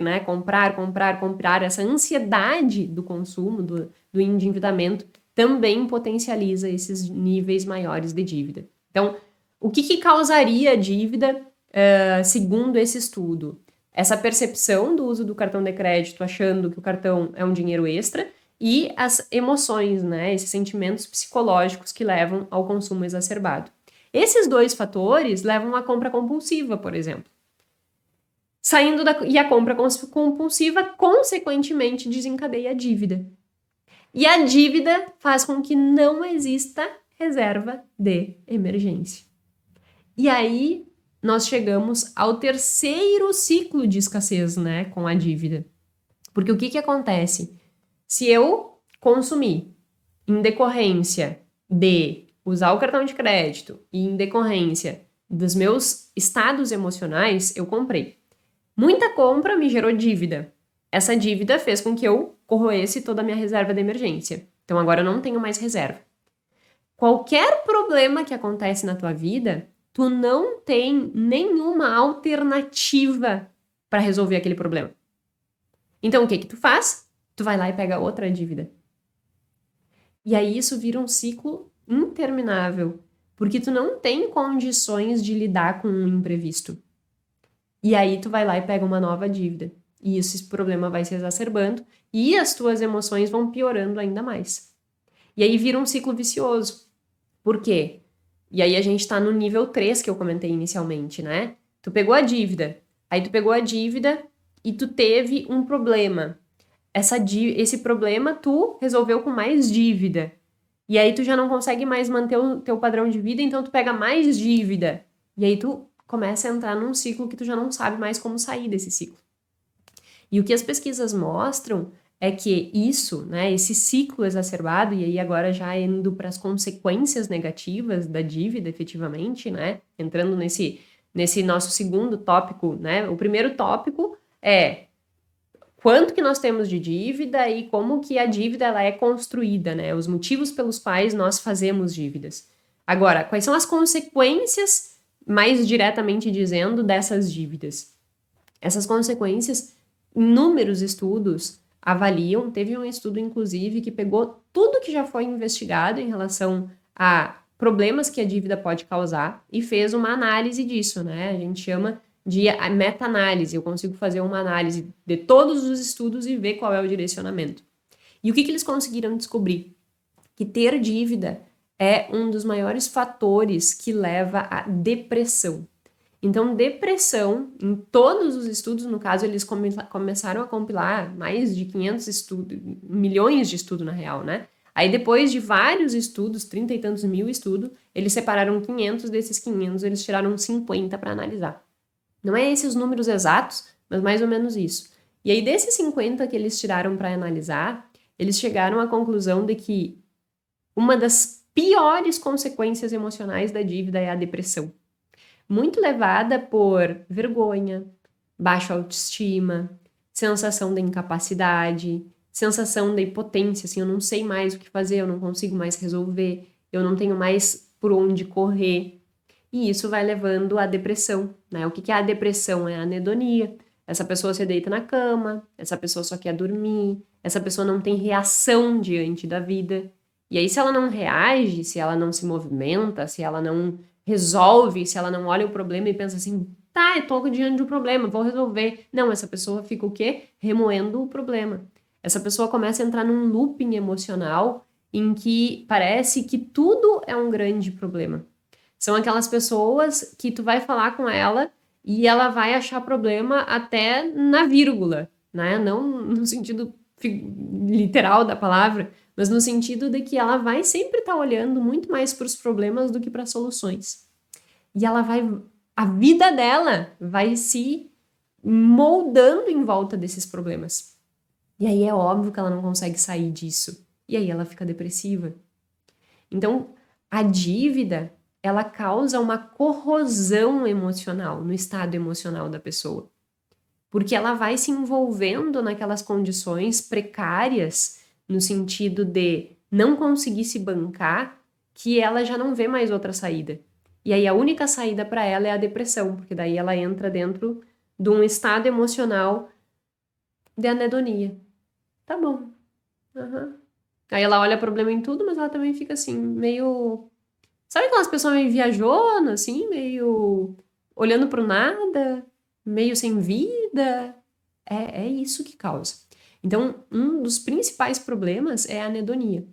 né? Comprar, essa ansiedade do consumo, do endividamento, também potencializa esses níveis maiores de dívida. Então, o que causaria a dívida? segundo esse estudo, essa percepção do uso do cartão de crédito, achando que o cartão é um dinheiro extra, e as emoções, né? Esses sentimentos psicológicos que levam ao consumo exacerbado. Esses dois fatores levam à compra compulsiva, por exemplo. E a compra compulsiva, consequentemente, desencadeia a dívida. E a dívida faz com que não exista reserva de emergência. E aí, nós chegamos ao terceiro ciclo de escassez, né, com a dívida. Porque o que acontece? Se eu consumir em decorrência de usar o cartão de crédito e em decorrência dos meus estados emocionais, eu comprei. Muita compra me gerou dívida. Essa dívida fez com que eu corroesse toda a minha reserva de emergência. Então agora eu não tenho mais reserva. Qualquer problema que acontece na tua vida, tu não tem nenhuma alternativa para resolver aquele problema. Então o que tu faz? Tu vai lá e pega outra dívida. E aí isso vira um ciclo interminável, porque tu não tem condições de lidar com um imprevisto. E aí tu vai lá e pega uma nova dívida. E esse problema vai se exacerbando e as tuas emoções vão piorando ainda mais. E aí vira um ciclo vicioso. Por quê? E aí a gente tá no nível 3 que eu comentei inicialmente, né? Tu pegou a dívida, aí tu pegou a dívida e tu teve um problema. Esse problema tu resolveu com mais dívida. E aí tu já não consegue mais manter o teu padrão de vida, então tu pega mais dívida. E aí tu começa a entrar num ciclo que tu já não sabe mais como sair desse ciclo. E o que as pesquisas mostram é que isso, né, esse ciclo exacerbado, e aí agora já indo para as consequências negativas da dívida, efetivamente, né, entrando nesse nosso segundo tópico, né, o primeiro tópico é quanto que nós temos de dívida e como que a dívida ela é construída, né, os motivos pelos quais nós fazemos dívidas. Agora, quais são as consequências, mais diretamente dizendo, dessas dívidas? Essas consequências, inúmeros estudos avaliam, teve um estudo, inclusive, que pegou tudo que já foi investigado em relação a problemas que a dívida pode causar e fez uma análise disso, né? A gente chama de meta-análise. Eu consigo fazer uma análise de todos os estudos e ver qual é o direcionamento. E o que eles conseguiram descobrir? Que ter dívida é um dos maiores fatores que leva à depressão. Então, depressão, em todos os estudos, no caso, eles começaram a compilar mais de 500 estudos, milhões de estudos na real, né? Aí, depois de vários estudos, 30 e tantos mil estudos, eles separaram 500, desses 500 eles tiraram 50 para analisar. Não é esses números exatos, mas mais ou menos isso. E aí, desses 50 que eles tiraram para analisar, eles chegaram à conclusão de que uma das piores consequências emocionais da dívida é a depressão. Muito levada por vergonha, baixa autoestima, sensação de incapacidade, sensação de impotência, assim, eu não sei mais o que fazer, eu não consigo mais resolver, eu não tenho mais por onde correr. E isso vai levando à depressão, né? O que é a depressão? É a anedonia. Essa pessoa se deita na cama, essa pessoa só quer dormir, essa pessoa não tem reação diante da vida. E aí, se ela não reage, se ela não se movimenta, se ela não resolve, se ela não olha o problema e pensa assim, tá, eu tô diante de um problema, vou resolver. Não, essa pessoa fica o quê? Remoendo o problema. Essa pessoa começa a entrar num looping emocional em que parece que tudo é um grande problema. São aquelas pessoas que tu vai falar com ela e ela vai achar problema até na vírgula, né? Não no sentido literal da palavra, mas no sentido de que ela vai sempre estar olhando muito mais para os problemas do que para as soluções. E a vida dela vai se moldando em volta desses problemas. E aí é óbvio que ela não consegue sair disso. E aí ela fica depressiva. Então, a dívida, ela causa uma corrosão emocional, no estado emocional da pessoa. Porque ela vai se envolvendo naquelas condições precárias, no sentido de não conseguir se bancar, que ela já não vê mais outra saída. E aí a única saída para ela é a depressão, porque daí ela entra dentro de um estado emocional de anedonia. Tá bom. Uhum. Aí ela olha problema em tudo, mas ela também fica assim, meio... Sabe aquelas pessoas meio viajona, assim, meio... olhando para o nada, meio sem vida. É isso que causa. Então, um dos principais problemas é a anedonia.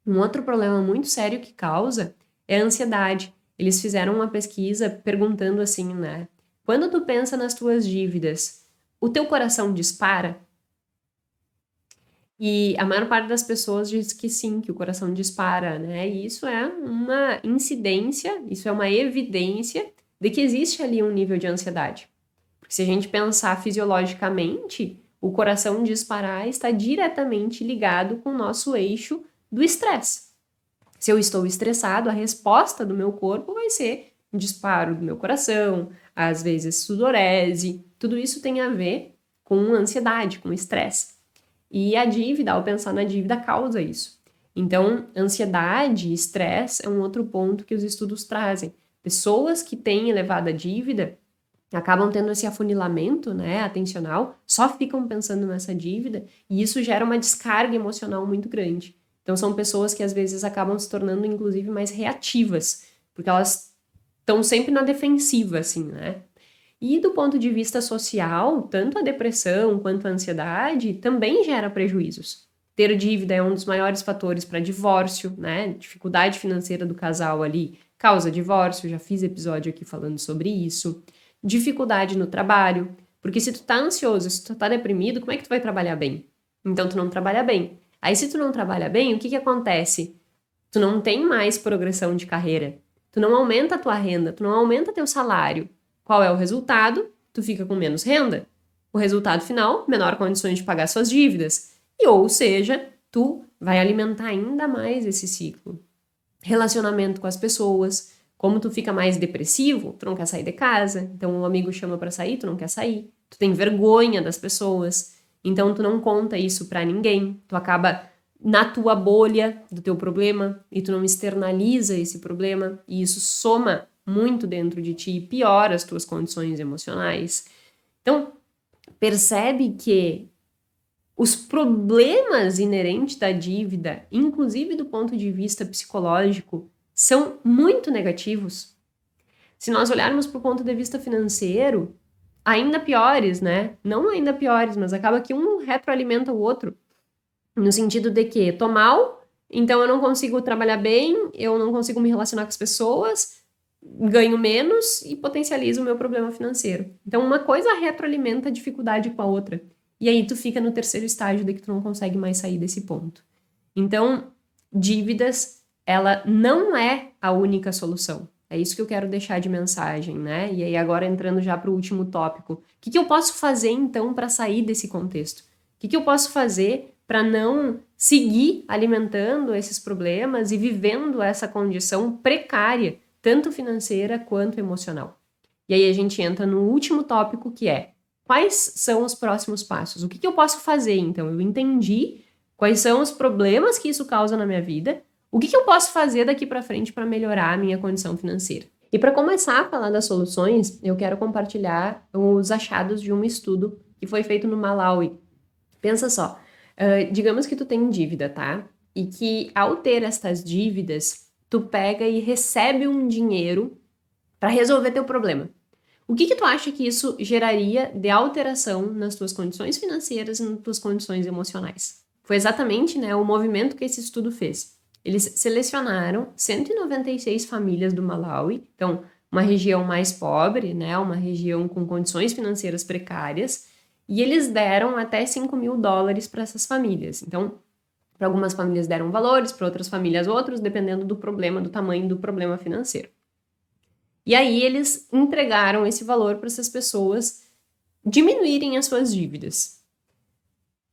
Um outro problema muito sério que causa é a ansiedade. Eles fizeram uma pesquisa perguntando assim, né? Quando tu pensa nas tuas dívidas, o teu coração dispara? E a maior parte das pessoas diz que sim, que o coração dispara, né? E isso é uma incidência, isso é uma evidência de que existe ali um nível de ansiedade. Porque se a gente pensar fisiologicamente, o coração disparar está diretamente ligado com o nosso eixo do estresse. Se eu estou estressado, a resposta do meu corpo vai ser um disparo do meu coração, às vezes sudorese, tudo isso tem a ver com ansiedade, com estresse. E a dívida, ao pensar na dívida, causa isso. Então, ansiedade e estresse é um outro ponto que os estudos trazem. Pessoas que têm elevada dívida acabam tendo esse afunilamento, né, atencional, só ficam pensando nessa dívida e isso gera uma descarga emocional muito grande. Então, são pessoas que às vezes acabam se tornando, inclusive, mais reativas, porque elas estão sempre na defensiva, assim, né? E do ponto de vista social, tanto a depressão quanto a ansiedade também gera prejuízos. Ter dívida é um dos maiores fatores para divórcio, né? Dificuldade financeira do casal ali causa divórcio, já fiz episódio aqui falando sobre isso. Dificuldade no trabalho, porque se tu tá ansioso, se tu tá deprimido, como é que tu vai trabalhar bem? Então tu não trabalha bem. Aí se tu não trabalha bem, o que que acontece? Tu não tem mais progressão de carreira. Tu não aumenta a tua renda, tu não aumenta teu salário. Qual é o resultado? Tu fica com menos renda. O resultado final, menor condições de pagar suas dívidas. E ou seja, tu vai alimentar ainda mais esse ciclo. Relacionamento com as pessoas. Como tu fica mais depressivo, tu não quer sair de casa. Então um amigo chama para sair, tu não quer sair. Tu tem vergonha das pessoas. Então tu não conta isso para ninguém. Tu acaba na tua bolha do teu problema e tu não externaliza esse problema e isso soma muito dentro de ti e piora as tuas condições emocionais. Então, percebe que os problemas inerentes da dívida, inclusive do ponto de vista psicológico, são muito negativos. Se nós olharmos para o ponto de vista financeiro, ainda piores, né? Não ainda piores, mas acaba que um retroalimenta o outro. No sentido de que tô mal, então eu não consigo trabalhar bem, eu não consigo me relacionar com as pessoas, ganho menos e potencializo o meu problema financeiro. Então uma coisa retroalimenta a dificuldade com a outra. E aí tu fica no terceiro estágio de que tu não consegue mais sair desse ponto. Então, dívidas, ela não é a única solução. É isso que eu quero deixar de mensagem, né? E aí agora entrando já para o último tópico. O que eu posso fazer então para sair desse contexto? O que eu posso fazer para não seguir alimentando esses problemas e vivendo essa condição precária, tanto financeira quanto emocional? E aí a gente entra no último tópico, que é: quais são os próximos passos? O que eu posso fazer, então? Eu entendi quais são os problemas que isso causa na minha vida, o que eu posso fazer daqui para frente para melhorar a minha condição financeira? E para começar a falar das soluções, eu quero compartilhar os achados de um estudo que foi feito no Malawi. Pensa só, digamos que tu tem dívida, tá? E que ao ter estas dívidas, tu pega e recebe um dinheiro para resolver teu problema. O que tu acha que isso geraria de alteração nas tuas condições financeiras e nas tuas condições emocionais? Foi exatamente, né, o movimento que esse estudo fez. Eles selecionaram 196 famílias do Malawi, então uma região mais pobre, né, uma região com condições financeiras precárias, e eles deram até $5.000 para essas famílias. Então, para algumas famílias deram valores, para outras famílias outros, dependendo do problema, do tamanho do problema financeiro. E aí eles entregaram esse valor para essas pessoas diminuírem as suas dívidas.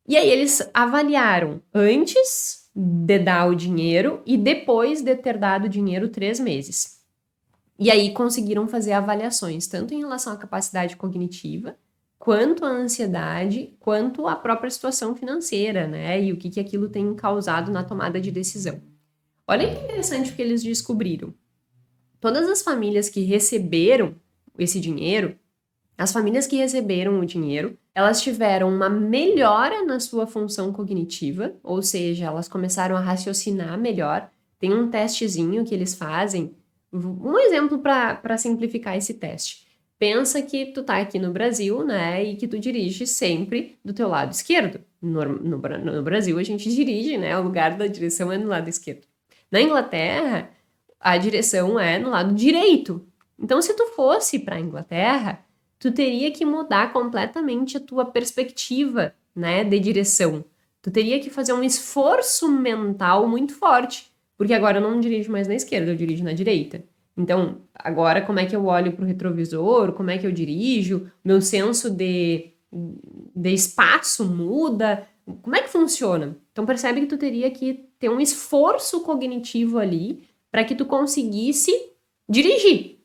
E aí eles avaliaram antes de dar o dinheiro e depois de ter dado o dinheiro 3 meses. E aí conseguiram fazer avaliações, tanto em relação à capacidade cognitiva, quanto à ansiedade, quanto à própria situação financeira, né? E o que aquilo tem causado na tomada de decisão. Olha que interessante o que eles descobriram. Todas as famílias que receberam esse dinheiro, as famílias que receberam o dinheiro, elas tiveram uma melhora na sua função cognitiva, ou seja, elas começaram a raciocinar melhor. Tem um testezinho que eles fazem. Um exemplo para simplificar esse teste. Pensa que tu tá aqui no Brasil, né, e que tu dirige sempre do teu lado esquerdo. No Brasil, a gente dirige, né, o lugar da direção é no lado esquerdo. Na Inglaterra, a direção é no lado direito. Então, se tu fosse para a Inglaterra, tu teria que mudar completamente a tua perspectiva, né, de direção. Tu teria que fazer um esforço mental muito forte, porque agora eu não dirijo mais na esquerda, eu dirijo na direita. Então, agora como é que eu olho para o retrovisor, como é que eu dirijo, meu senso de espaço muda, como é que funciona? Então, percebe que tu teria que ter um esforço cognitivo ali para que tu conseguisse dirigir.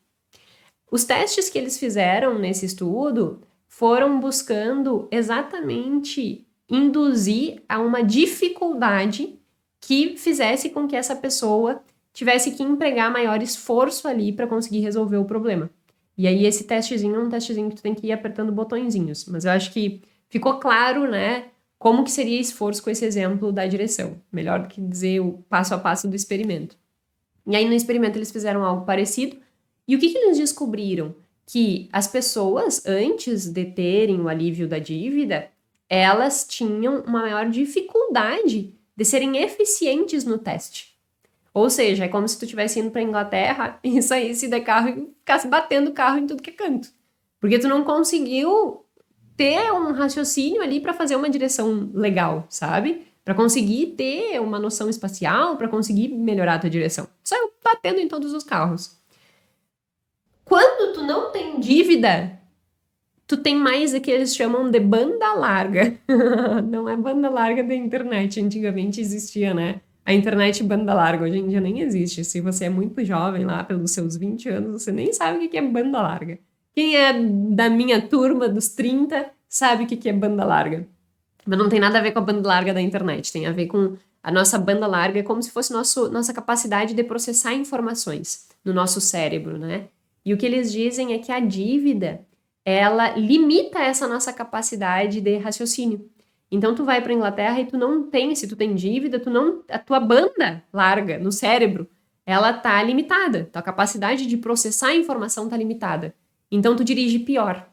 Os testes que eles fizeram nesse estudo foram buscando exatamente induzir a uma dificuldade que fizesse com que essa pessoa tivesse que empregar maior esforço ali para conseguir resolver o problema. E aí esse testezinho é um testezinho que tu tem que ir apertando botõezinhos, mas eu acho que ficou claro, né, como que seria esforço com esse exemplo da direção. Melhor do que dizer o passo a passo do experimento. E aí no experimento eles fizeram algo parecido. E o que eles descobriram? Que as pessoas, antes de terem o alívio da dívida, elas tinham uma maior dificuldade de serem eficientes no teste. Ou seja, é como se tu estivesse indo para a Inglaterra e saísse de carro e ficasse batendo o carro em tudo que é canto. Porque tu não conseguiu ter um raciocínio ali para fazer uma direção legal, sabe? Para conseguir ter uma noção espacial, para conseguir melhorar a tua direção. Saiu batendo em todos os carros. Quando tu não tem dívida, tu tem mais o que eles chamam de banda larga. Não é banda larga da internet, antigamente existia, né? A internet banda larga, hoje em dia nem existe. Se você é muito jovem lá, pelos seus 20 anos, você nem sabe o que é banda larga. Quem é da minha turma, dos 30, sabe o que é banda larga. Mas não tem nada a ver com a banda larga da internet, tem a ver com a nossa banda larga, como se fosse nossa capacidade de processar informações no nosso cérebro, né? E o que eles dizem é que a dívida, ela limita essa nossa capacidade de raciocínio. Então, tu vai para a Inglaterra e tu não tem, se tu tem dívida, a tua banda larga no cérebro, ela tá limitada. Tua capacidade de processar a informação tá limitada. Então, tu dirige pior.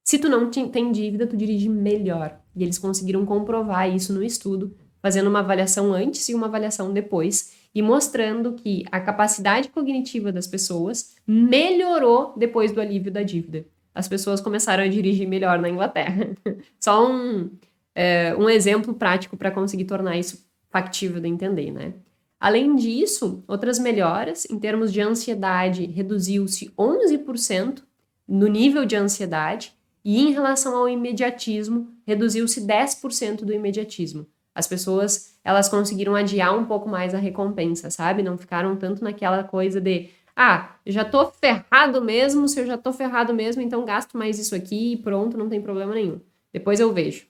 Se tu não tem dívida, tu dirige melhor. E eles conseguiram comprovar isso no estudo, fazendo uma avaliação antes e uma avaliação depois, e mostrando que a capacidade cognitiva das pessoas melhorou depois do alívio da dívida. As pessoas começaram a dirigir melhor na Inglaterra. Só um exemplo prático para conseguir tornar isso factível de entender, né? Além disso, outras melhoras, em termos de ansiedade, reduziu-se 11% no nível de ansiedade, e em relação ao imediatismo, reduziu-se 10% do imediatismo. As pessoas, elas conseguiram adiar um pouco mais a recompensa, sabe? Não ficaram tanto naquela coisa de já tô ferrado mesmo, se eu já tô ferrado mesmo, então gasto mais isso aqui e pronto, não tem problema nenhum. Depois eu vejo.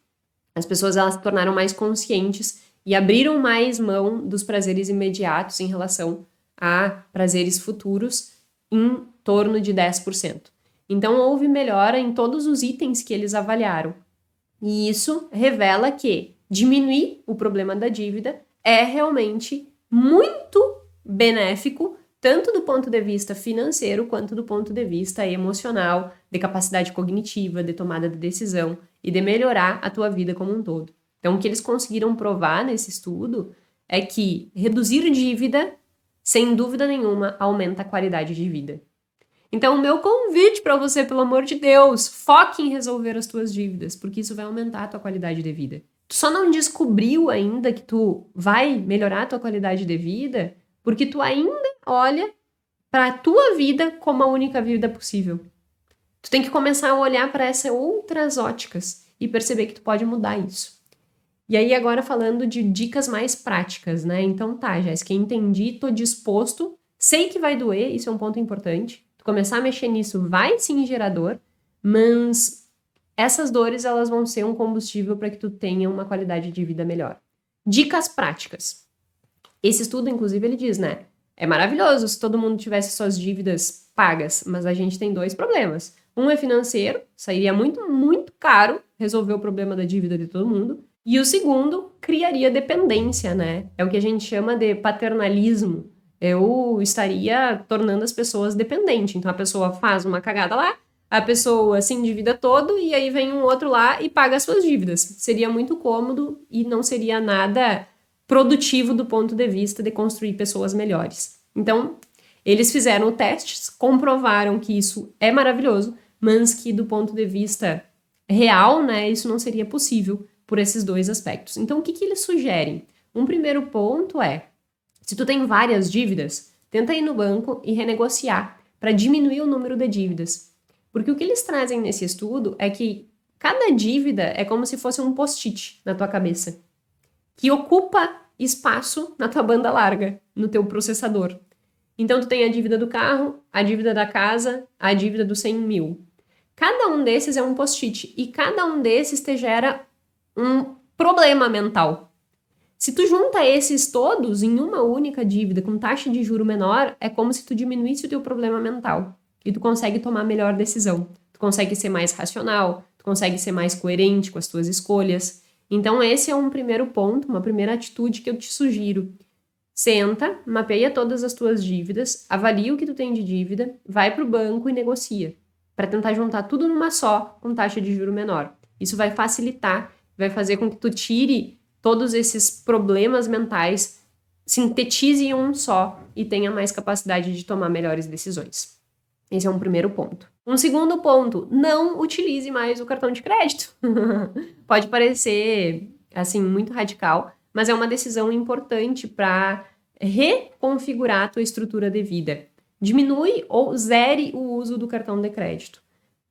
As pessoas, elas se tornaram mais conscientes e abriram mais mão dos prazeres imediatos em relação a prazeres futuros em torno de 10%. Então, houve melhora em todos os itens que eles avaliaram. E isso revela que diminuir o problema da dívida é realmente muito benéfico, tanto do ponto de vista financeiro, quanto do ponto de vista emocional, de capacidade cognitiva, de tomada de decisão e de melhorar a tua vida como um todo. Então, o que eles conseguiram provar nesse estudo é que reduzir dívida, sem dúvida nenhuma, aumenta a qualidade de vida. Então, o meu convite para você, pelo amor de Deus, foque em resolver as tuas dívidas, porque isso vai aumentar a tua qualidade de vida. Tu só não descobriu ainda que tu vai melhorar a tua qualidade de vida porque tu ainda olha para a tua vida como a única vida possível. Tu tem que começar a olhar para essas outras óticas e perceber que tu pode mudar isso. E aí, agora falando de dicas mais práticas, né? Então tá, Jéssica, entendi, tô disposto, sei que vai doer, isso é um ponto importante. Começar a mexer nisso vai sim gerar dor, mas essas dores, elas vão ser um combustível para que tu tenha uma qualidade de vida melhor. Dicas práticas. Esse estudo, inclusive, ele diz, né? É maravilhoso se todo mundo tivesse suas dívidas pagas, mas a gente tem 2 problemas. Um é financeiro, sairia muito, muito caro resolver o problema da dívida de todo mundo. E o segundo, criaria dependência, né? É o que a gente chama de paternalismo. Eu estaria tornando as pessoas dependentes. Então, a pessoa faz uma cagada lá, a pessoa se endivida todo e aí vem um outro lá e paga as suas dívidas. Seria muito cômodo e não seria nada produtivo do ponto de vista de construir pessoas melhores. Então, eles fizeram testes, comprovaram que isso é maravilhoso, mas que do ponto de vista real, né, isso não seria possível por esses dois aspectos. Então, o que eles sugerem? Um primeiro ponto é, se tu tem várias dívidas, tenta ir no banco e renegociar para diminuir o número de dívidas. Porque o que eles trazem nesse estudo é que cada dívida é como se fosse um post-it na tua cabeça, que ocupa espaço na tua banda larga, no teu processador. Então, tu tem a dívida do carro, a dívida da casa, a dívida dos 100 mil. Cada um desses é um post-it e cada um desses te gera um problema mental. Se tu junta esses todos em uma única dívida com taxa de juro menor, é como se tu diminuísse o teu problema mental e tu consegue tomar melhor decisão. Tu consegue ser mais racional, tu consegue ser mais coerente com as tuas escolhas. Então esse é um primeiro ponto, uma primeira atitude que eu te sugiro. Senta, mapeia todas as tuas dívidas, avalia o que tu tem de dívida, vai para o banco e negocia, para tentar juntar tudo numa só, com taxa de juro menor. Isso vai facilitar, vai fazer com que tu tire todos esses problemas mentais, sintetize em um só e tenha mais capacidade de tomar melhores decisões. Esse é um primeiro ponto. Um segundo ponto, não utilize mais o cartão de crédito. Pode parecer, assim, muito radical, mas é uma decisão importante para reconfigurar a tua estrutura de vida. Diminui ou zere o uso do cartão de crédito.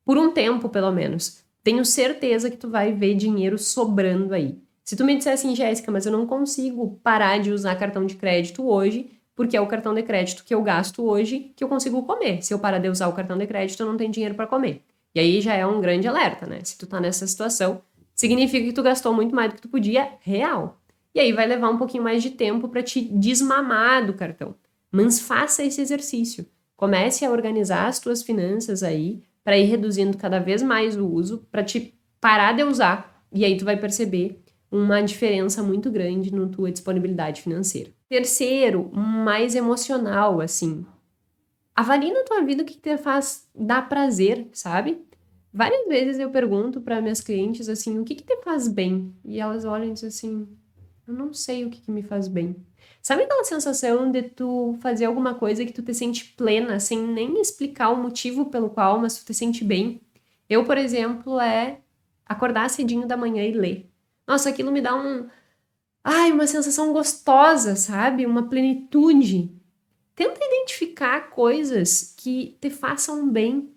Por um tempo, pelo menos. Tenho certeza que tu vai ver dinheiro sobrando aí. Se tu me disser assim, Jéssica, mas eu não consigo parar de usar cartão de crédito hoje, porque é o cartão de crédito que eu gasto hoje que eu consigo comer. Se eu parar de usar o cartão de crédito, eu não tenho dinheiro para comer. E aí já é um grande alerta, né? Se tu tá nessa situação, significa que tu gastou muito mais do que tu podia, real. E aí vai levar um pouquinho mais de tempo para te desmamar do cartão. Mas faça esse exercício. Comece a organizar as tuas finanças aí para ir reduzindo cada vez mais o uso, para te parar de usar. E aí tu vai perceber uma diferença muito grande na tua disponibilidade financeira. Terceiro, mais emocional, assim. Avalie na tua vida o que te faz dar prazer, sabe? Várias vezes eu pergunto para minhas clientes, assim, o que te faz bem? E elas olham e dizem assim, eu não sei o que me faz bem. Sabe aquela sensação de tu fazer alguma coisa que tu te sente plena, sem nem explicar o motivo pelo qual, mas tu te sente bem? Eu, por exemplo, é acordar cedinho da manhã e ler. Nossa, aquilo me dá uma sensação gostosa, sabe? Uma plenitude. Tenta identificar coisas que te façam bem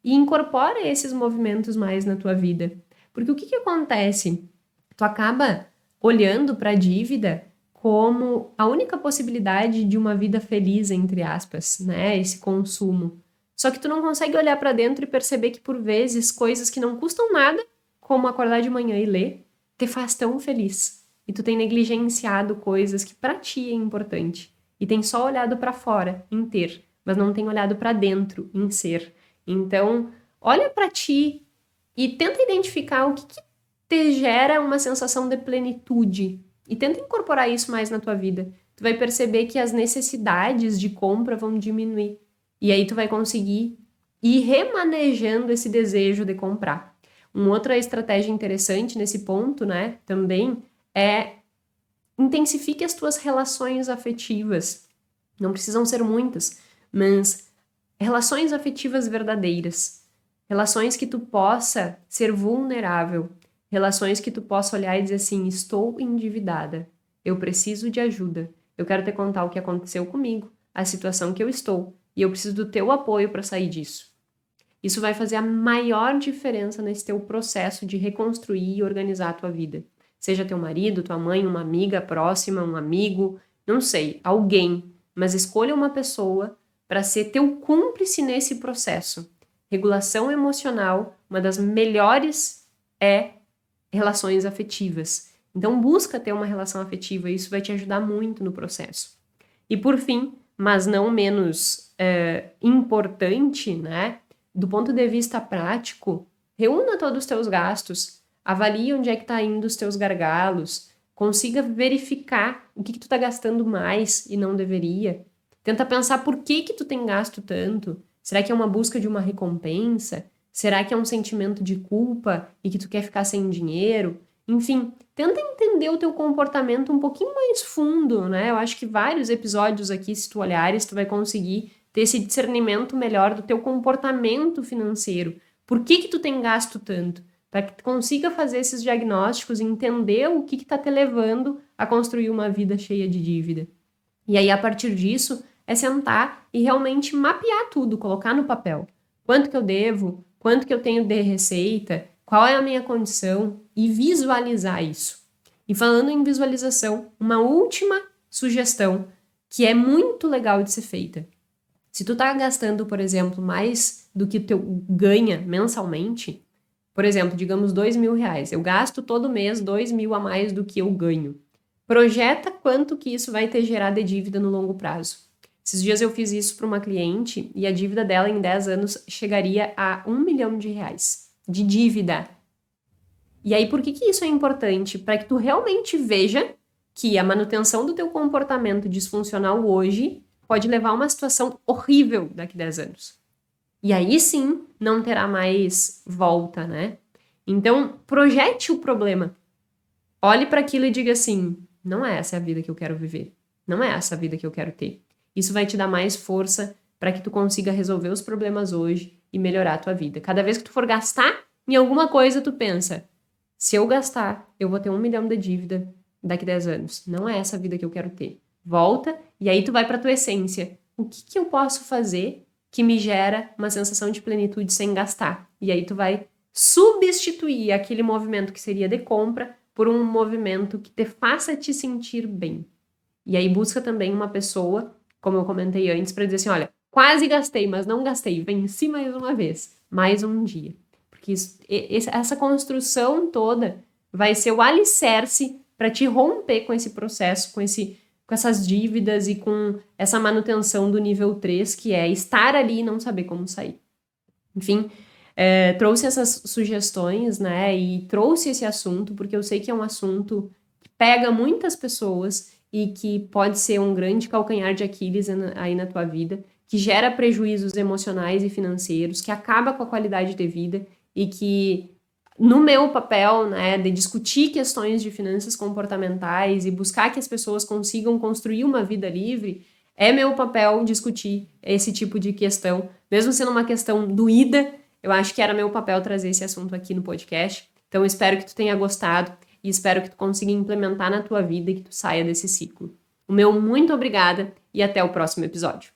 e incorpora esses movimentos mais na tua vida. Porque o que acontece? Tu acaba olhando para a dívida como a única possibilidade de uma vida feliz, entre aspas, né? Esse consumo. Só que tu não consegue olhar para dentro e perceber que, por vezes, coisas que não custam nada, como acordar de manhã e ler, te faz tão feliz. E tu tem negligenciado coisas que para ti é importante. E tem só olhado para fora, em ter, mas não tem olhado para dentro, em ser. Então, olha para ti e tenta identificar o que te gera uma sensação de plenitude. E tenta incorporar isso mais na tua vida. Tu vai perceber que as necessidades de compra vão diminuir. E aí tu vai conseguir ir remanejando esse desejo de comprar. Uma outra estratégia interessante nesse ponto, né, também é intensifique as tuas relações afetivas. Não precisam ser muitas, mas relações afetivas verdadeiras. Relações que tu possa ser vulnerável. Relações que tu possa olhar e dizer assim, estou endividada, eu preciso de ajuda, eu quero te contar o que aconteceu comigo, a situação que eu estou, e eu preciso do teu apoio para sair disso. Isso vai fazer a maior diferença nesse teu processo de reconstruir e organizar a tua vida. Seja teu marido, tua mãe, uma amiga próxima, um amigo, não sei, alguém, mas escolha uma pessoa para ser teu cúmplice nesse processo. Regulação emocional, uma das melhores é relações afetivas. Então busca ter uma relação afetiva, isso vai te ajudar muito no processo. E por fim, mas não menos importante, né? Do ponto de vista prático, reúna todos os teus gastos, avalie onde é que está indo os teus gargalos, consiga verificar o que tu está gastando mais e não deveria. Tenta pensar por que tu tem gasto tanto. Será que é uma busca de uma recompensa? Será que é um sentimento de culpa e que tu quer ficar sem dinheiro? Enfim, tenta entender o teu comportamento um pouquinho mais fundo, né? Eu acho que vários episódios aqui, se tu olhares, tu vai conseguir ter esse discernimento melhor do teu comportamento financeiro. Por que tu tem gasto tanto? Para que tu consiga fazer esses diagnósticos e entender o que está te levando a construir uma vida cheia de dívida. E aí, a partir disso, é sentar e realmente mapear tudo, colocar no papel. Quanto que eu devo? Quanto que eu tenho de receita? Qual é a minha condição? E visualizar isso. E falando em visualização, uma última sugestão que é muito legal de ser feita. Se tu tá gastando, por exemplo, mais do que tu ganha mensalmente, por exemplo, digamos R$2.000, eu gasto todo mês 2.000 a mais do que eu ganho. Projeta quanto que isso vai ter gerado de dívida no longo prazo. Esses dias eu fiz isso para uma cliente e a dívida dela em 10 anos chegaria a R$1 milhão de dívida. E aí, por que isso é importante? Para que tu realmente veja que a manutenção do teu comportamento disfuncional hoje pode levar a uma situação horrível daqui a 10 anos. E aí sim, não terá mais volta, né? Então, projete o problema. Olhe para aquilo e diga assim, não é essa a vida que eu quero viver. Não é essa a vida que eu quero ter. Isso vai te dar mais força para que tu consiga resolver os problemas hoje e melhorar a tua vida. Cada vez que tu for gastar em alguma coisa, tu pensa, se eu gastar, eu vou ter 1 milhão de dívida daqui a 10 anos. Não é essa a vida que eu quero ter. Volta e aí tu vai para tua essência. O que eu posso fazer que me gera uma sensação de plenitude sem gastar? E aí tu vai substituir aquele movimento que seria de compra por um movimento que te faça te sentir bem. E aí busca também uma pessoa, como eu comentei antes, para dizer assim, olha, quase gastei, mas não gastei, venci mais uma vez, mais um dia. Porque essa construção toda vai ser o alicerce para te romper com esse processo, com essas dívidas e com essa manutenção do nível 3, que é estar ali e não saber como sair. Enfim, trouxe essas sugestões, né, e trouxe esse assunto, porque eu sei que é um assunto que pega muitas pessoas e que pode ser um grande calcanhar de Aquiles aí na tua vida, que gera prejuízos emocionais e financeiros, que acaba com a qualidade de vida e que, no meu papel, né, de discutir questões de finanças comportamentais e buscar que as pessoas consigam construir uma vida livre, é meu papel discutir esse tipo de questão, mesmo sendo uma questão doída. Eu acho que era meu papel trazer esse assunto aqui no podcast. Então, eu espero que tu tenha gostado e espero que tu consiga implementar na tua vida e que tu saia desse ciclo. O meu muito obrigada e até o próximo episódio.